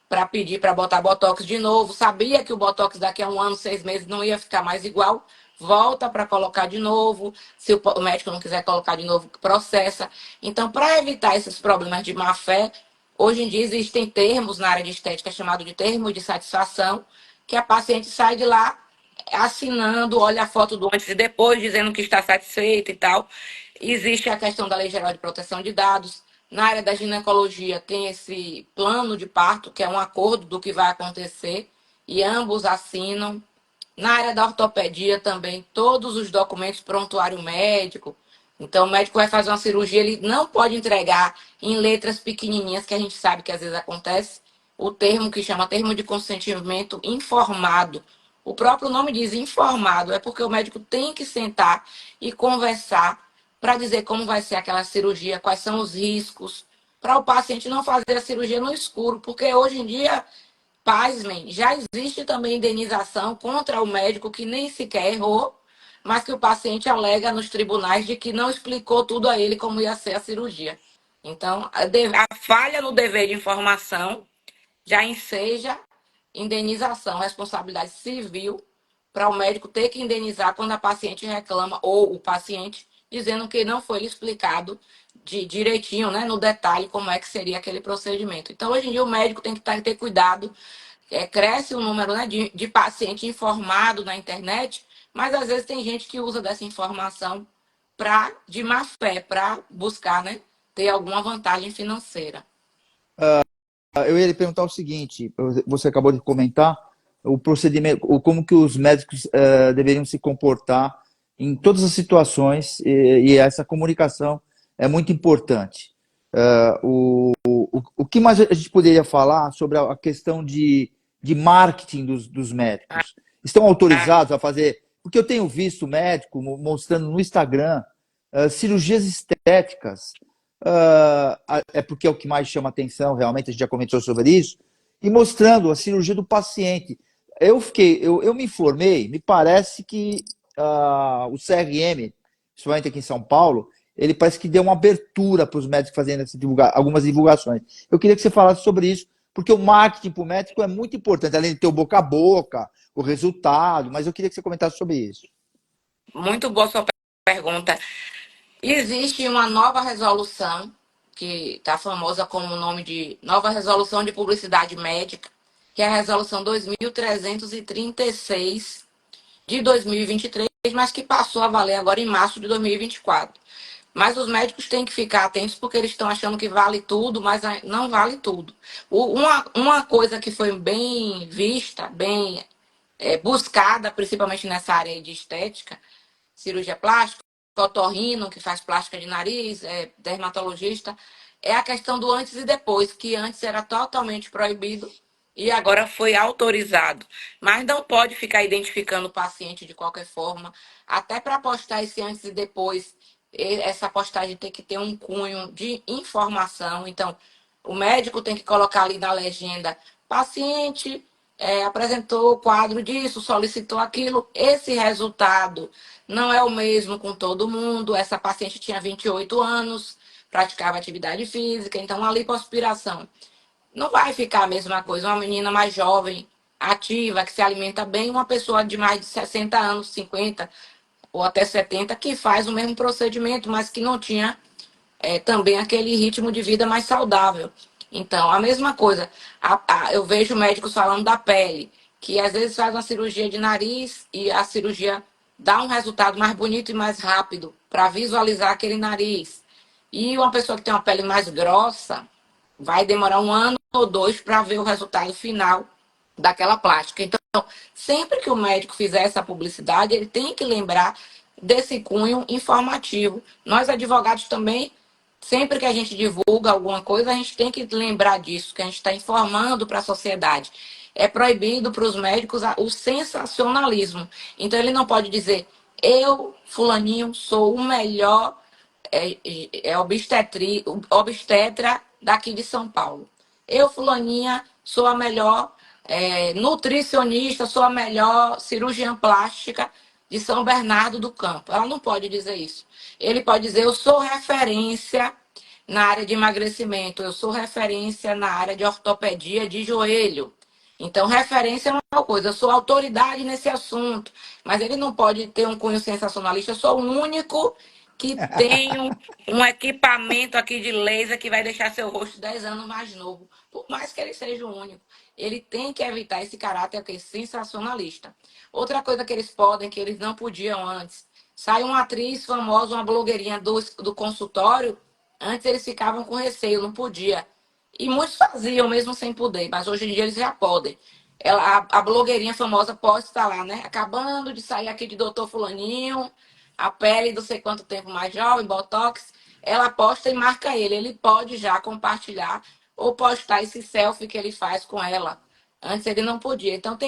para pedir para botar botox de novo, sabia que o botox daqui a 1 ano, 6 meses não ia ficar mais igual, volta para colocar de novo. Se o médico não quiser colocar de novo, processa. Então, para evitar esses problemas de má fé, hoje em dia existem termos na área de estética chamado de termo de satisfação, que a paciente sai de lá assinando, olha a foto do antes e depois, dizendo que está satisfeita e tal. Existe a questão da Lei Geral de Proteção de Dados. Na área da ginecologia, tem esse plano de parto, que é um acordo do que vai acontecer, e ambos assinam. Na área da ortopedia também, todos os documentos, prontuário médico. Então, o médico vai fazer uma cirurgia, ele não pode entregar em letras pequenininhas, que a gente sabe que às vezes acontece, o termo que chama termo de consentimento informado. O próprio nome diz informado, é porque o médico tem que sentar e conversar para dizer como vai ser aquela cirurgia, quais são os riscos, para o paciente não fazer a cirurgia no escuro, porque hoje em dia, pasmem, já existe também indenização contra o médico que nem sequer errou, mas que o paciente alega nos tribunais de que não explicou tudo a ele como ia ser a cirurgia. Então, a falha no dever de informação já enseja indenização, responsabilidade civil, para o médico ter que indenizar quando a paciente reclama, ou o paciente, dizendo que não foi explicado direitinho, né, no detalhe, como é que seria aquele procedimento. Então, hoje em dia, o médico tem que ter cuidado. Cresce o número, né, de paciente informado na internet, mas às vezes tem gente que usa dessa informação de má fé, para buscar, né, ter alguma vantagem financeira. Eu ia lhe perguntar o seguinte: você acabou de comentar o procedimento, como que os médicos deveriam se comportar em todas as situações, e essa comunicação é muito importante. O que mais a gente poderia falar sobre a questão de marketing dos médicos? Estão autorizados a fazer? Porque eu tenho visto médico mostrando no Instagram cirurgias estéticas. É porque é o que mais chama atenção, realmente, a gente já comentou sobre isso, e mostrando a cirurgia do paciente. Eu me informei, me parece que o CRM, principalmente aqui em São Paulo, ele parece que deu uma abertura para os médicos fazerem algumas divulgações. Eu queria que você falasse sobre isso, porque o marketing para o médico é muito importante, além de ter o boca a boca, o resultado, mas eu queria que você comentasse sobre isso. Muito boa sua pergunta. Existe uma nova resolução, que está famosa como o nome de Nova Resolução de Publicidade Médica, que é a Resolução 2336 de 2023, mas que passou a valer agora em março de 2024. Mas os médicos têm que ficar atentos, porque eles estão achando que vale tudo, mas não vale tudo. Uma coisa que foi bem vista, bem buscada, principalmente nessa área de estética, cirurgia plástica, otorrino, que faz plástica de nariz, dermatologista, é a questão do antes e depois, que antes era totalmente proibido e agora foi autorizado. Mas não pode ficar identificando o paciente de qualquer forma, até para postar esse antes e depois. Essa postagem tem que ter um cunho de informação. Então, o médico tem que colocar ali na legenda: paciente apresentou o quadro disso, solicitou aquilo. Esse resultado não é o mesmo com todo mundo. Essa paciente tinha 28 anos, praticava atividade física, então a lipoaspiração não vai ficar a mesma coisa. Uma menina mais jovem, ativa, que se alimenta bem, uma pessoa de mais de 60 anos, 50 ou até 70, que faz o mesmo procedimento, mas que não tinha também aquele ritmo de vida mais saudável. Então, a mesma coisa, eu vejo médicos falando da pele, que às vezes faz uma cirurgia de nariz e a cirurgia dá um resultado mais bonito e mais rápido para visualizar aquele nariz. E uma pessoa que tem uma pele mais grossa vai demorar 1 ano ou 2 para ver o resultado final daquela plástica. Então, sempre que o médico fizer essa publicidade, ele tem que lembrar desse cunho informativo. Nós, advogados, também, sempre que a gente divulga alguma coisa, a gente tem que lembrar disso, que a gente está informando para a sociedade. É proibido para os médicos o sensacionalismo. Então, ele não pode dizer: eu, fulaninho, sou o melhor obstetra daqui de São Paulo. Eu, fulaninha, sou a melhor nutricionista, sou a melhor cirurgiã plástica de São Bernardo do Campo. Ela não pode dizer isso. Ele pode dizer: eu sou referência na área de emagrecimento, eu sou referência na área de ortopedia de joelho. Então, referência é uma coisa, eu sou autoridade nesse assunto, mas ele não pode ter um cunho sensacionalista. Eu sou o único que tem um equipamento aqui de laser que vai deixar seu rosto 10 anos mais novo, por mais que ele seja o único. Ele tem que evitar esse caráter aqui, sensacionalista. Outra coisa que eles podem, que eles não podiam antes: sai uma atriz famosa, uma blogueirinha do consultório, antes eles ficavam com receio, não podia. E muitos faziam mesmo sem poder, mas hoje em dia eles já podem. A blogueirinha famosa pode estar lá, né? Acabando de sair aqui de Doutor Fulaninho, a pele do sei quanto tempo mais jovem, Botox. Ela posta e marca ele. Ele pode já compartilhar ou postar esse selfie que ele faz com ela. Antes ele não podia. Então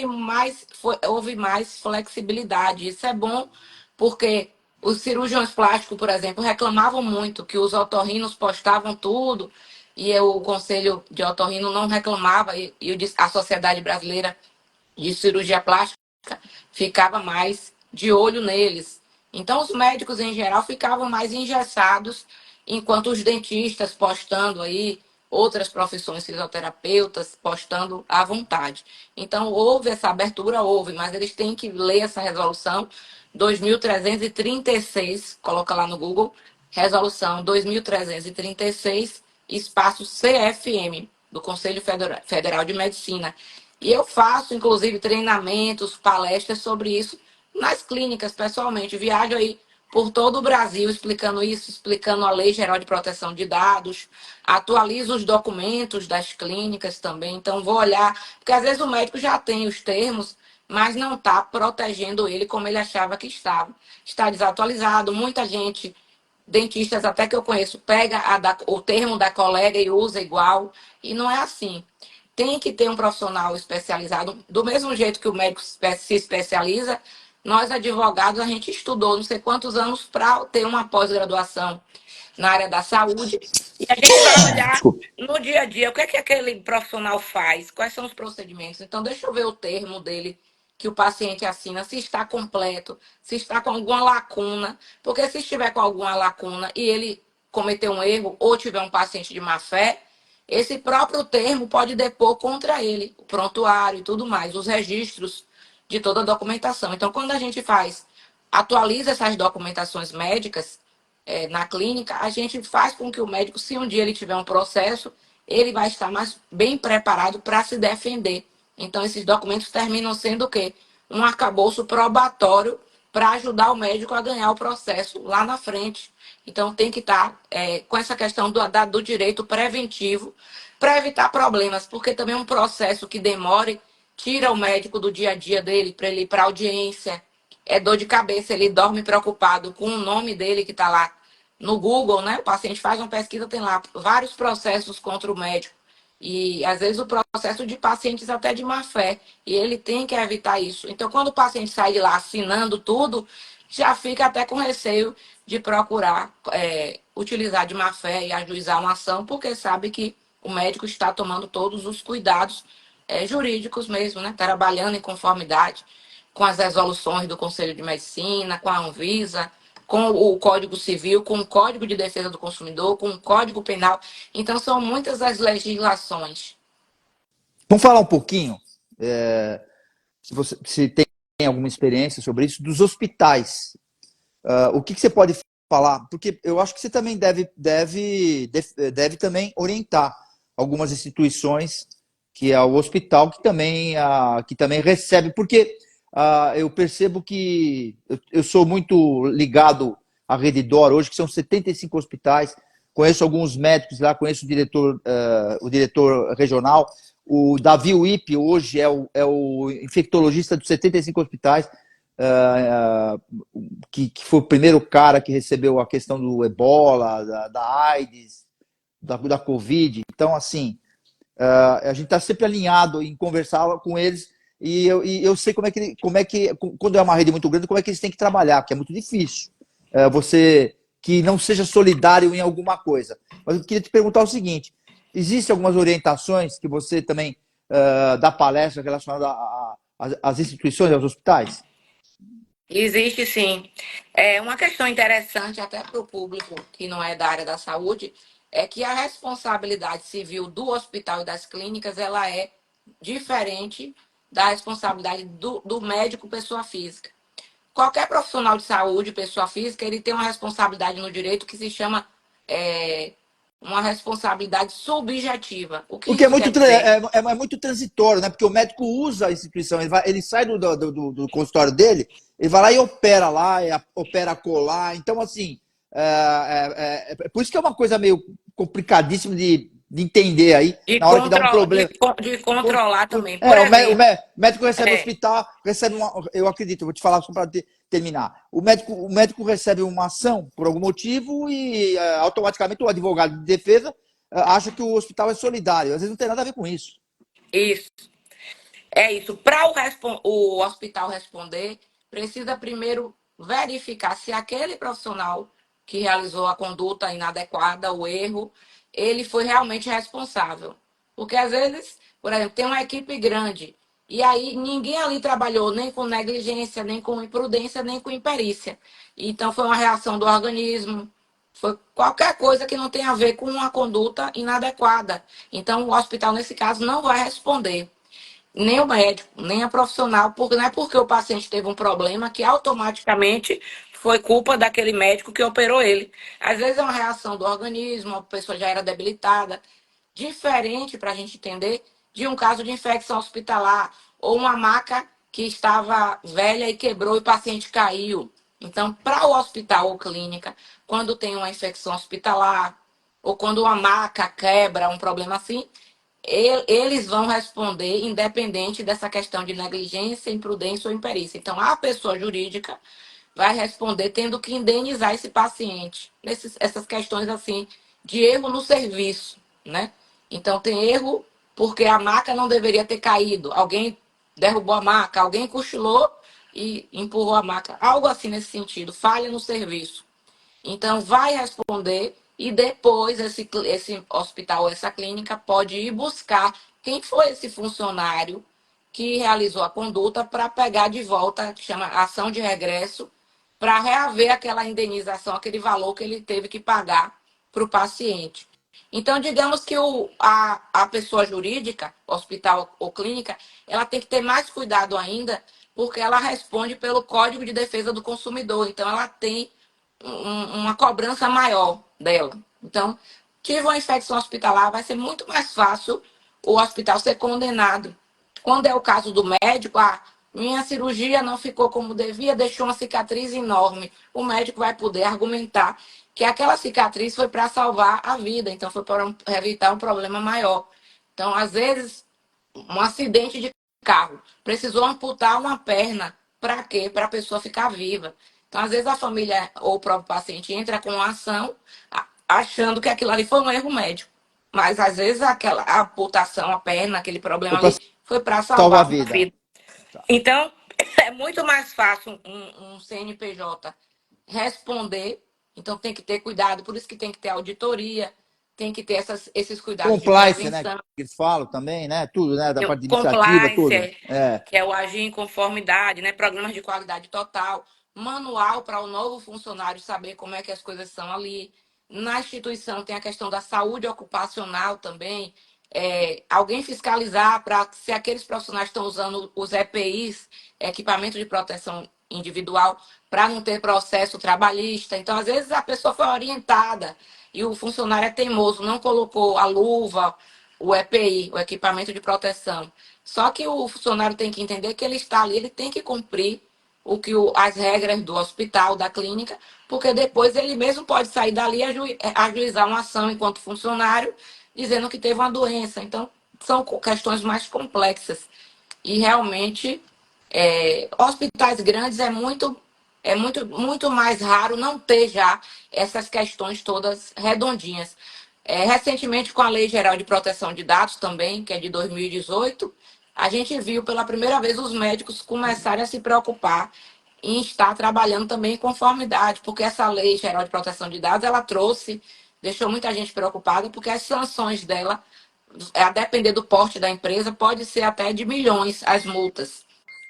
houve mais flexibilidade. Isso é bom porque os cirurgiões plásticos, por exemplo, reclamavam muito que os otorrinos postavam tudo e o Conselho de Otorrino não reclamava, e a Sociedade Brasileira de Cirurgia Plástica ficava mais de olho neles. Então, os médicos, em geral, ficavam mais engessados, enquanto os dentistas postando aí, outras profissões, fisioterapeutas, postando à vontade. Então, houve essa abertura, houve, mas eles têm que ler essa resolução 2336, coloca lá no Google, resolução 2336, espaço CFM, do Conselho Federal de Medicina. E eu faço, inclusive, treinamentos, palestras sobre isso nas clínicas, pessoalmente. Viajo aí por todo o Brasil explicando isso, explicando a Lei Geral de Proteção de Dados, atualizo os documentos das clínicas também. Então, vou olhar, porque às vezes o médico já tem os termos, mas não está protegendo ele como ele achava que estava. Está desatualizado, muita gente, dentistas até que eu conheço, pega o termo da colega e usa igual, e não é assim. Tem que ter um profissional especializado, do mesmo jeito que o médico se especializa. Nós, advogados, a gente estudou não sei quantos anos para ter uma pós-graduação na área da saúde, e a gente vai olhar no dia a dia o que é que aquele profissional faz, quais são os procedimentos. Então, deixa eu ver o termo dele que o paciente assina, se está completo, se está com alguma lacuna, porque se estiver com alguma lacuna e ele cometer um erro ou tiver um paciente de má fé, esse próprio termo pode depor contra ele, o prontuário e tudo mais, os registros de toda a documentação. Então, quando a gente atualiza essas documentações médicas na clínica, a gente faz com que o médico, se um dia ele tiver um processo, ele vai estar bem preparado para se defender. Então, esses documentos terminam sendo o quê? Um arcabouço probatório para ajudar o médico a ganhar o processo lá na frente. Então, tem que estar com essa questão do direito preventivo para evitar problemas, porque também um processo que demore tira o médico do dia a dia dele para ele ir para audiência. É dor de cabeça, ele dorme preocupado com o nome dele que está lá no Google, né? O paciente faz uma pesquisa, tem lá vários processos contra o médico. E às vezes o processo de pacientes até de má fé, e ele tem que evitar isso. Então, quando o paciente sai de lá assinando tudo, já fica até com receio de procurar utilizar de má fé e ajuizar uma ação, porque sabe que o médico está tomando todos os cuidados jurídicos mesmo, né? Trabalhando em conformidade com as resoluções do Conselho de Medicina, com a Anvisa, com o Código Civil, com o Código de Defesa do Consumidor, com o Código Penal. Então, são muitas as legislações. Vamos falar um pouquinho, se tem alguma experiência sobre isso, dos hospitais. O que você pode falar? Porque eu acho que você também deve também orientar algumas instituições, que é o hospital, que também recebe, porque eu percebo que eu sou muito ligado à Redditor hoje, que são 75 hospitais, conheço alguns médicos lá, conheço o diretor regional, o Davi Wipp hoje é o infectologista dos 75 hospitais, que foi o primeiro cara que recebeu a questão do Ebola, da AIDS, da Covid. Então, assim, a gente está sempre alinhado em conversar com eles e eu sei como é que, quando é uma rede muito grande, como é que eles têm que trabalhar, que é muito difícil. Você que não seja solidário em alguma coisa. Mas eu queria te perguntar o seguinte, existem algumas orientações que você também dá palestra relacionada às instituições, aos hospitais? Existe sim. É uma questão interessante até para o público que não é da área da saúde, é que a responsabilidade civil do hospital e das clínicas, ela é diferente da responsabilidade do médico pessoa física. Qualquer profissional de saúde, pessoa física, ele tem uma responsabilidade no direito que se chama uma responsabilidade subjetiva. O que O que é isso muito, quer dizer? é muito transitório, né? Porque o médico usa a instituição, ele sai do consultório dele, ele vai lá e opera lá, opera colar. Então, assim, por isso que é uma coisa meio complicadíssima de entender aí, De, na hora que dá um contro, problema. de controlar também. Por O exemplo, médico recebe é, hospital, recebe eu acredito, eu vou te falar só para terminar. O médico recebe uma ação por algum motivo e automaticamente o advogado de defesa acha que o hospital é solidário. Às vezes não tem nada a ver com isso. isso. É isso. Para o hospital responder, precisa primeiro verificar se aquele profissional que realizou a conduta inadequada, o erro, ele foi realmente responsável. Porque às vezes, por exemplo, tem uma equipe grande e aí ninguém ali trabalhou nem com negligência, nem com imprudência, nem com imperícia. Então foi uma reação do organismo, foi qualquer coisa que não tenha a ver com uma conduta inadequada. Então o hospital, nesse caso, não vai responder nem o médico, nem a profissional, porque não é porque o paciente teve um problema que automaticamente foi culpa daquele médico que operou ele. Às vezes é uma reação do organismo, a pessoa já era debilitada, diferente para a gente entender de um caso de infecção hospitalar ou uma maca que estava velha e quebrou e o paciente caiu. Então, para o hospital ou clínica, quando tem uma infecção hospitalar ou quando uma maca quebra, um problema assim, eles vão responder independente dessa questão de negligência, imprudência ou imperícia. Então, a pessoa jurídica vai responder tendo que indenizar esse paciente essas questões assim de erro no serviço, né? Então, tem erro porque a maca não deveria ter caído, alguém derrubou a maca, alguém cochilou e empurrou a maca, algo assim nesse sentido, falha no serviço. Então, vai responder e depois esse hospital, essa clínica pode ir buscar quem foi esse funcionário que realizou a conduta para pegar de volta, que chama ação de regresso, para reaver aquela indenização, aquele valor que ele teve que pagar para o paciente. Então, digamos que a pessoa jurídica, hospital ou clínica, ela tem que ter mais cuidado ainda, porque ela responde pelo Código de Defesa do Consumidor. Então, ela tem uma cobrança maior dela. Então, tive uma infecção hospitalar, vai ser muito mais fácil o hospital ser condenado. Quando é o caso do médico, minha cirurgia não ficou como devia, deixou uma cicatriz enorme. O médico vai poder argumentar que aquela cicatriz foi para salvar a vida, então foi para evitar um problema maior. Então, às vezes, um acidente de carro, precisou amputar uma perna. Para quê? Para a pessoa ficar viva. Então, às vezes, a família ou o próprio paciente entra com uma ação achando que aquilo ali foi um erro médico. mas às vezes aquela amputação, a perna, aquele problema Foi para ali, foi para salvar a salvar uma vida. vida. Então, é muito mais fácil um CNPJ responder, então tem que ter cuidado, por isso que tem que ter auditoria, tem que ter esses cuidados de Compliance, né? Que prevenção. eles falam também, né? Tudo, né? Da Tem o parte administrativa, compliance, tudo. É. que é o agir em conformidade, né? Programas de qualidade total, manual para o novo funcionário saber como é que as coisas são ali. Na instituição tem a questão da saúde ocupacional também, alguém fiscalizar para se aqueles profissionais estão usando os EPIs, equipamento de proteção individual, para não ter processo trabalhista. Então, às vezes, a pessoa foi orientada e o funcionário é teimoso, não colocou a luva, o EPI, o equipamento de proteção. Só que o funcionário tem que entender que ele está ali, ele tem que cumprir as regras do hospital, da clínica, porque depois ele mesmo pode sair dali e ajuizar uma ação enquanto funcionário, dizendo que teve uma doença. Então, são questões mais complexas. E realmente, hospitais grandes muito mais raro não ter já essas questões todas redondinhas. Recentemente, com a Lei Geral de Proteção de Dados também, que é de 2018, a gente viu pela primeira vez os médicos começarem a se preocupar em estar trabalhando também em conformidade, porque essa Lei Geral de Proteção de Dados, ela deixou muita gente preocupada, porque as sanções dela, a depender do porte da empresa, pode ser até de milhões as multas.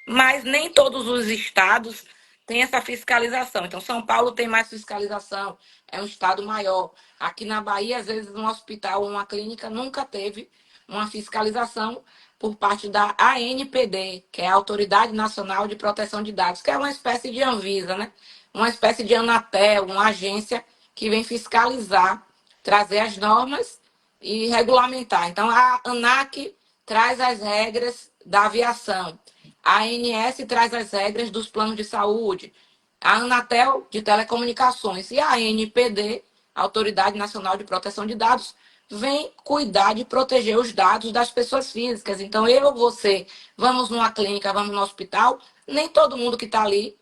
Mas nem todos os estados têm essa fiscalização. Então, São Paulo tem mais fiscalização, é um estado maior. Aqui na Bahia, às vezes, um hospital ou uma clínica nunca teve uma fiscalização por parte da ANPD, que é a Autoridade Nacional de Proteção de Dados, que é uma espécie de Anvisa, né? Uma espécie de Anatel, uma agência que vem fiscalizar, trazer as normas e regulamentar. Então, a ANAC traz as regras da aviação. A ANS traz as regras dos planos de saúde, a Anatel de telecomunicações e a ANPD, Autoridade Nacional de Proteção de Dados, vem cuidar de proteger os dados das pessoas físicas. Então, eu ou você, vamos numa clínica, vamos no hospital, nem todo mundo que está ali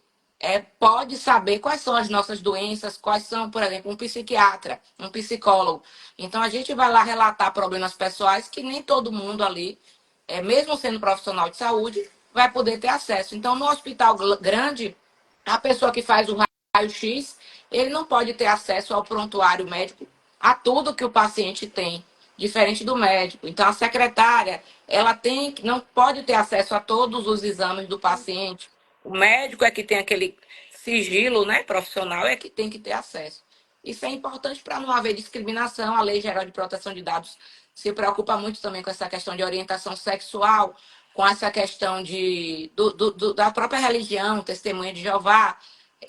pode saber quais são as nossas doenças, quais são, por exemplo, um psiquiatra, um psicólogo. Então, a gente vai lá relatar problemas pessoais que nem todo mundo ali, mesmo sendo profissional de saúde, vai poder ter acesso. Então, no hospital grande, a pessoa que faz o raio-x, ele não pode ter acesso ao prontuário médico, a tudo que o paciente tem, diferente do médico. Então, a secretária, ela não pode ter acesso a todos os exames do paciente. O médico é que tem aquele sigilo, né, profissional, é que tem que ter acesso. Isso é importante para não haver discriminação. A Lei Geral de Proteção de Dados se preocupa muito também com essa questão de orientação sexual, com essa questão da própria religião, testemunha de Jeová,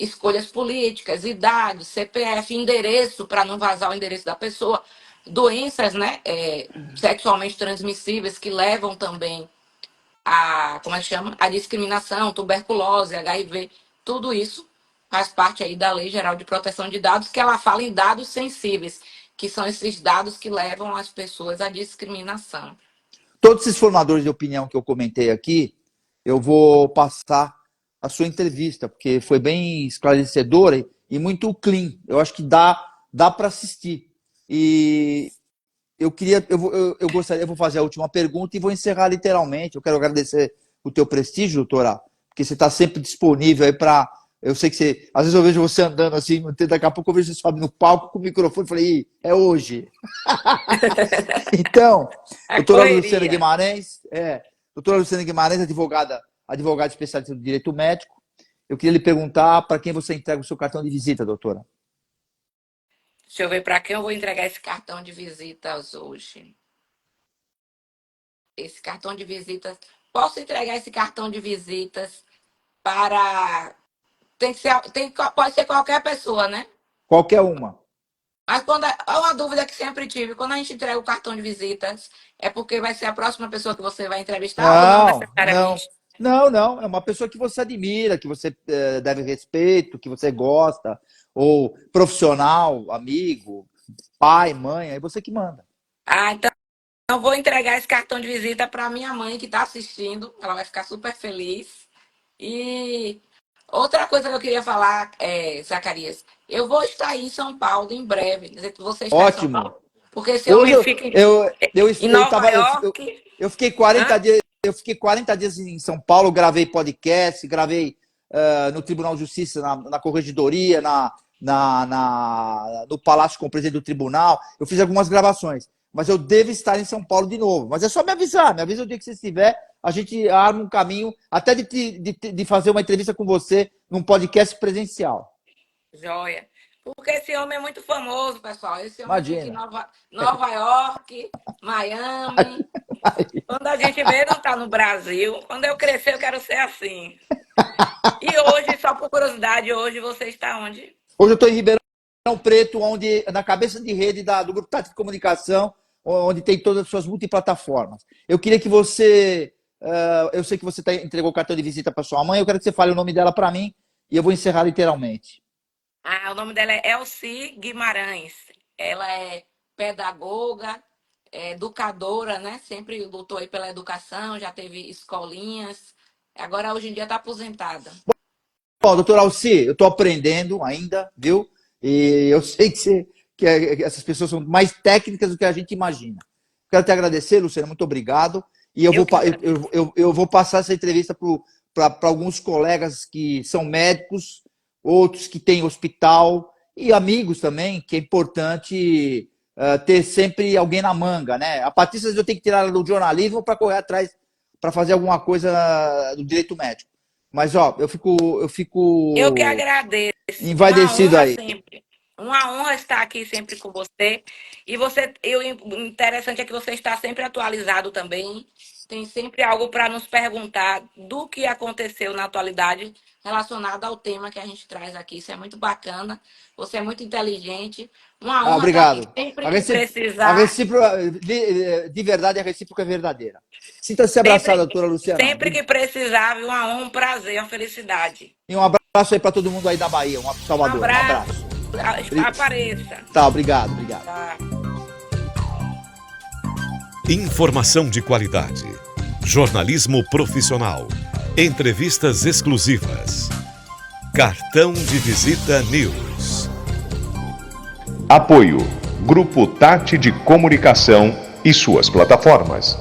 escolhas políticas, idade, CPF, endereço, para não vazar o endereço da pessoa, doenças, né, sexualmente transmissíveis que levam também como é que chama? A discriminação, tuberculose, HIV, tudo isso faz parte aí da Lei Geral de Proteção de Dados, que ela fala em dados sensíveis, que são esses dados que levam as pessoas à discriminação. Todos esses formadores de opinião que eu comentei aqui, eu vou passar a sua entrevista, porque foi bem esclarecedora e muito clean. Eu acho que dá para assistir. E eu vou fazer a última pergunta e vou encerrar literalmente. Eu quero agradecer o teu prestígio, doutora, porque você está sempre disponível aí para. Eu sei que você. Às vezes eu vejo você andando assim, daqui a pouco eu vejo você sobe no palco com o microfone e falei, é hoje. Então, doutora Luciana Guimarães, advogada especialista do direito médico. Eu queria lhe perguntar para quem você entrega o seu cartão de visita, doutora. Deixa eu ver para quem eu vou entregar esse cartão de visitas hoje. Esse cartão de visitas. Posso entregar esse cartão de visitas para. Pode ser qualquer pessoa, né? Qualquer uma. Mas é uma dúvida que sempre tive. Quando a gente entrega o cartão de visitas, é porque vai ser a próxima pessoa que você vai entrevistar ou não necessariamente? Não. É uma pessoa que você admira, que você deve respeito, que você gosta, ou profissional, amigo, pai, mãe, aí você que manda. Então eu vou entregar esse cartão de visita para minha mãe que está assistindo. Ela vai ficar super feliz. E outra coisa que eu queria falar, Zacarias, eu vou estar aí em São Paulo em breve. Você está em São Paulo? Porque esse Hoje homem fica em Nova York. eu fiquei 40 dias em São Paulo, gravei podcast, gravei no Tribunal de Justiça, na Corregedoria, no Palácio com o presidente do tribunal. Eu fiz algumas gravações, mas eu devo estar em São Paulo de novo. Mas é só me avisa o dia que você estiver, a gente arma um caminho, até de fazer uma entrevista com você num podcast presencial. Joia. Porque esse homem é muito famoso, pessoal. Esse homem Imagina. fica em Nova York, Miami. Quando a gente vê, não está no Brasil. Quando eu crescer, eu quero ser assim. E hoje, só por curiosidade, hoje você está onde? Hoje eu estou em Ribeirão Preto, na cabeça de rede do Grupo Tático de Comunicação, onde tem todas as suas multiplataformas. Eu queria que você... eu sei que você entregou o cartão de visita para sua mãe, eu quero que você fale o nome dela para mim e eu vou encerrar literalmente. O nome dela é Elci Guimarães. Ela é pedagoga, educadora, né? Sempre lutou aí pela educação, já teve escolinhas. Agora, hoje em dia, está aposentada. Bom, doutor Alci, eu estou aprendendo ainda, viu? E eu sei que essas pessoas são mais técnicas do que a gente imagina. Quero te agradecer, Luciana, muito obrigado. E eu vou passar essa entrevista para alguns colegas que são médicos, outros que têm hospital e amigos também, que é importante ter sempre alguém na manga, né? A Patrícia eu tenho que tirar ela do jornalismo para correr atrás, para fazer alguma coisa do direito médico. Mas, eu fico... Eu que agradeço. Envaidecido aí. Sempre. Uma honra estar aqui sempre com você. E o interessante é que você está sempre atualizado também. Tem sempre algo para nos perguntar do que aconteceu na atualidade relacionado ao tema que a gente traz aqui. Isso é muito bacana. Você é muito inteligente. Uma honra. Obrigado. Sempre que precisar. De verdade, a recíproca é verdadeira. Sinta-se abraçada, doutora Luciana. Sempre que precisar, uma honra, um prazer, uma felicidade. E um abraço aí para todo mundo aí da Bahia, Salvador. Um abraço. Apareça. Tá, obrigado. Tá. Informação de qualidade. Jornalismo profissional. Entrevistas exclusivas. Cartão de Visita News. Apoio: Grupo Tati de Comunicação e suas plataformas.